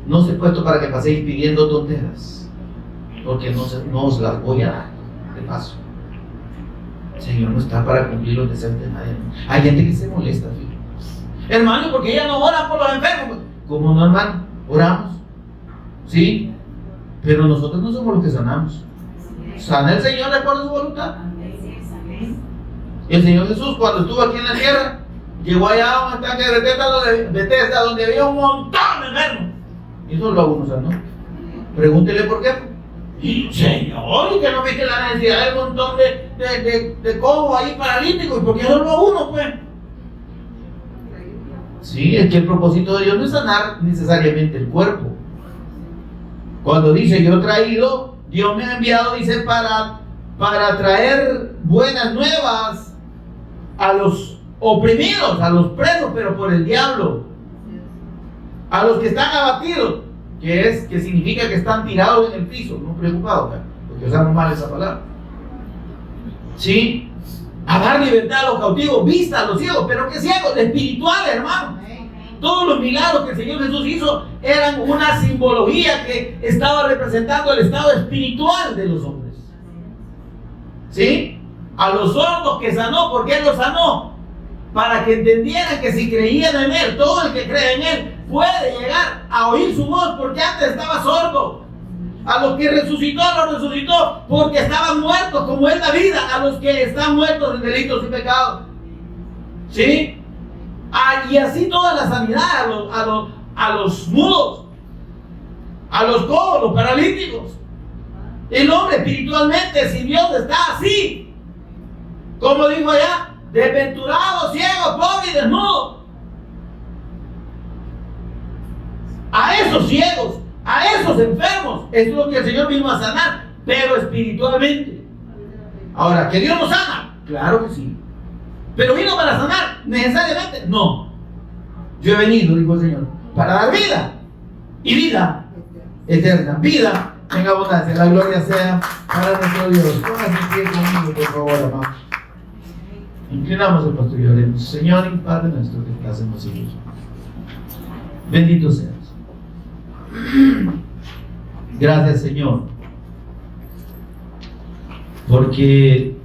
No os he puesto para que paséis pidiendo tonteras, porque no os las voy a dar de paso. El Señor no está para cumplir los deseos de nadie. Hay gente que se molesta, fíjate. Hermano, porque ya no oran por los enfermos. ¿Cómo no, hermano? Oramos. Sí. Pero nosotros no somos los que sanamos. Sana el Señor de acuerdo a su voluntad. El Señor Jesús, cuando estuvo aquí en la tierra, llegó allá a un estanque de Bethesda, donde había un montón de enfermos. Y solo a uno sanó. Pregúntele por qué. Y, Señor, ¿y que no viste la necesidad de un montón de cojos ahí paralíticos? ¿Y por qué solo a uno, pues? Sí, es que el propósito de Dios no es sanar necesariamente el cuerpo. Cuando dice yo he traído, Dios me ha enviado, dice, para traer buenas nuevas a los oprimidos, a los presos, pero por el diablo, a los que están abatidos, que significa que están tirados en el piso, no preocupados, porque usamos mal esa palabra. Sí, a dar libertad a los cautivos, vista a los ciegos, pero ¿qué ciegos? Espirituales, hermano. Todos los milagros que el Señor Jesús hizo eran una simbología que estaba representando el estado espiritual de los hombres. ¿Sí? A los sordos que sanó, ¿por qué los sanó? Para que entendieran que si creían en Él, todo el que cree en Él puede llegar a oír su voz, porque antes estaba sordo. A los que resucitó, los resucitó porque estaban muertos, como es la vida, a los que están muertos en delitos y pecados. ¿Sí? Y así toda la sanidad a los mudos, a los cojos, los paralíticos. El hombre espiritualmente, si Dios está así, como dijo allá, desventurado, ciego, pobre y desnudo. A esos ciegos, a esos enfermos, es lo que el Señor vino a sanar, pero espiritualmente. Ahora, ¿que Dios nos sana? Claro que sí. ¿Pero vino para sanar necesariamente? No. Yo he venido, dijo el Señor, para dar vida y vida eterna. Vida en abundancia. La gloria sea para nuestro Dios. Pónganse en pie conmigo, por favor, amados. Inclinamos el pastor y oremos. Señor y Padre nuestro que estás en los cielos, bendito seas. Gracias, Señor, porque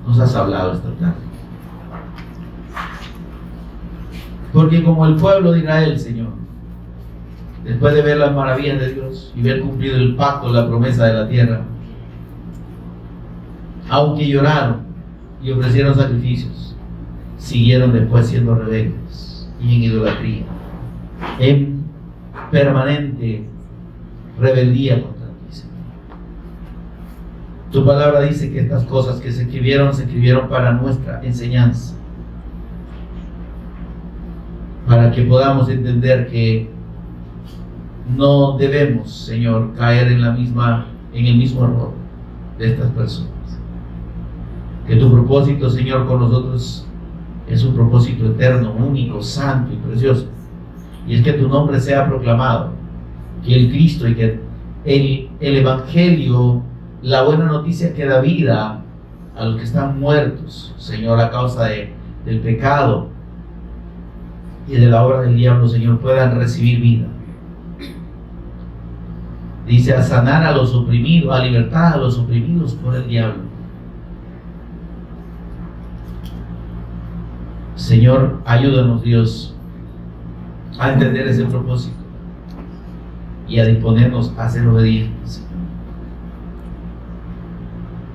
nos has hablado esta tarde. Porque como el pueblo de Israel, Señor, después de ver las maravillas de Dios y ver cumplido el pacto, la promesa de la tierra, aunque lloraron y ofrecieron sacrificios, siguieron después siendo rebeldes y en idolatría, en permanente rebeldía contra ti, Señor. Tu palabra dice que estas cosas que se escribieron para nuestra enseñanza, para que podamos entender que no debemos, Señor, caer en el mismo error de estas personas. Que tu propósito, Señor, con nosotros es un propósito eterno, único, santo y precioso. Y es que tu nombre sea proclamado, que el Cristo y que el Evangelio, la buena noticia que da vida a los que están muertos, Señor, a causa del pecado y de la obra del diablo, Señor, puedan recibir vida. Dice, a sanar a los oprimidos, a libertar a los oprimidos por el diablo. Señor, ayúdanos, Dios, a entender ese propósito y a disponernos a ser obedientes, Señor,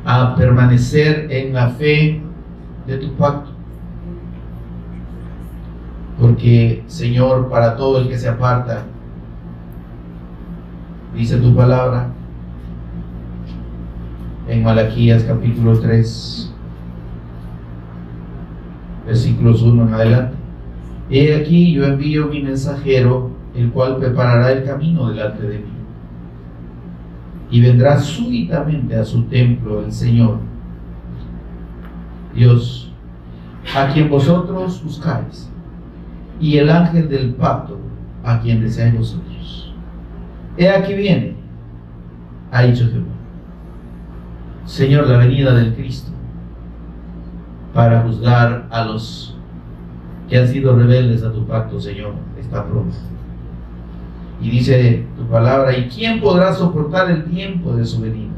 a permanecer en la fe de tu pacto. Porque, Señor, para todo el que se aparta, dice tu palabra en Malaquías capítulo 3, versículos 1 en adelante. He aquí yo envío mi mensajero, el cual preparará el camino delante de mí. Y vendrá súbitamente a su templo el Señor, Dios, a quien vosotros buscáis, y el ángel del pacto, a quien deseáis vosotros. He aquí viene, ha dicho Jehová. Señor, la venida del Cristo para juzgar a los que han sido rebeldes a tu pacto, Señor, está pronto. Y dice tu palabra, ¿y quién podrá soportar el tiempo de su venida?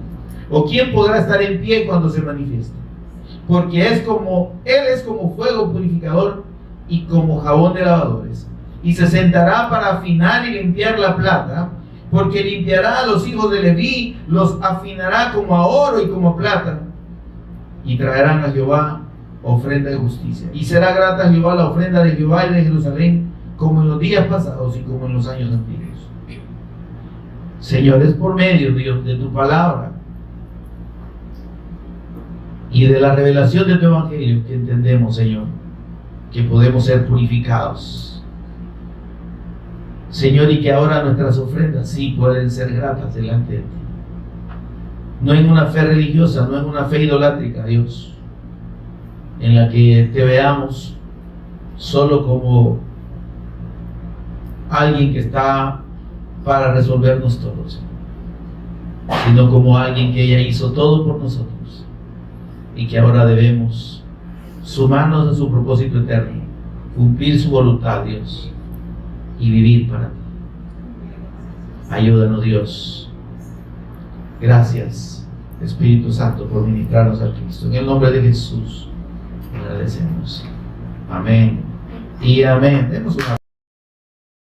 ¿O quién podrá estar en pie cuando se manifieste? Porque Él es como fuego purificador y como jabón de lavadores. Y se sentará para afinar y limpiar la plata, porque limpiará a los hijos de Leví, los afinará como a oro y como a plata, y traerán a Jehová ofrenda de justicia. Y será grata a Jehová la ofrenda de Jehová y de Jerusalén, como en los días pasados y como en los años antiguos. Señor, es por medio, Dios, de tu palabra y de la revelación de tu evangelio que entendemos, Señor, que podemos ser purificados, Señor, y que ahora nuestras ofrendas sí pueden ser gratas delante de ti. No en una fe religiosa, no en una fe idolátrica, Dios, en la que te veamos solo como alguien que está para resolvernos todos, sino como alguien que ella hizo todo por nosotros y que ahora debemos sumarnos a su propósito eterno, cumplir su voluntad, Dios, y vivir para ti. Ayúdanos, Dios. Gracias, Espíritu Santo, por ministrarnos al Cristo. En el nombre de Jesús agradecemos. Amén y amén. Demos una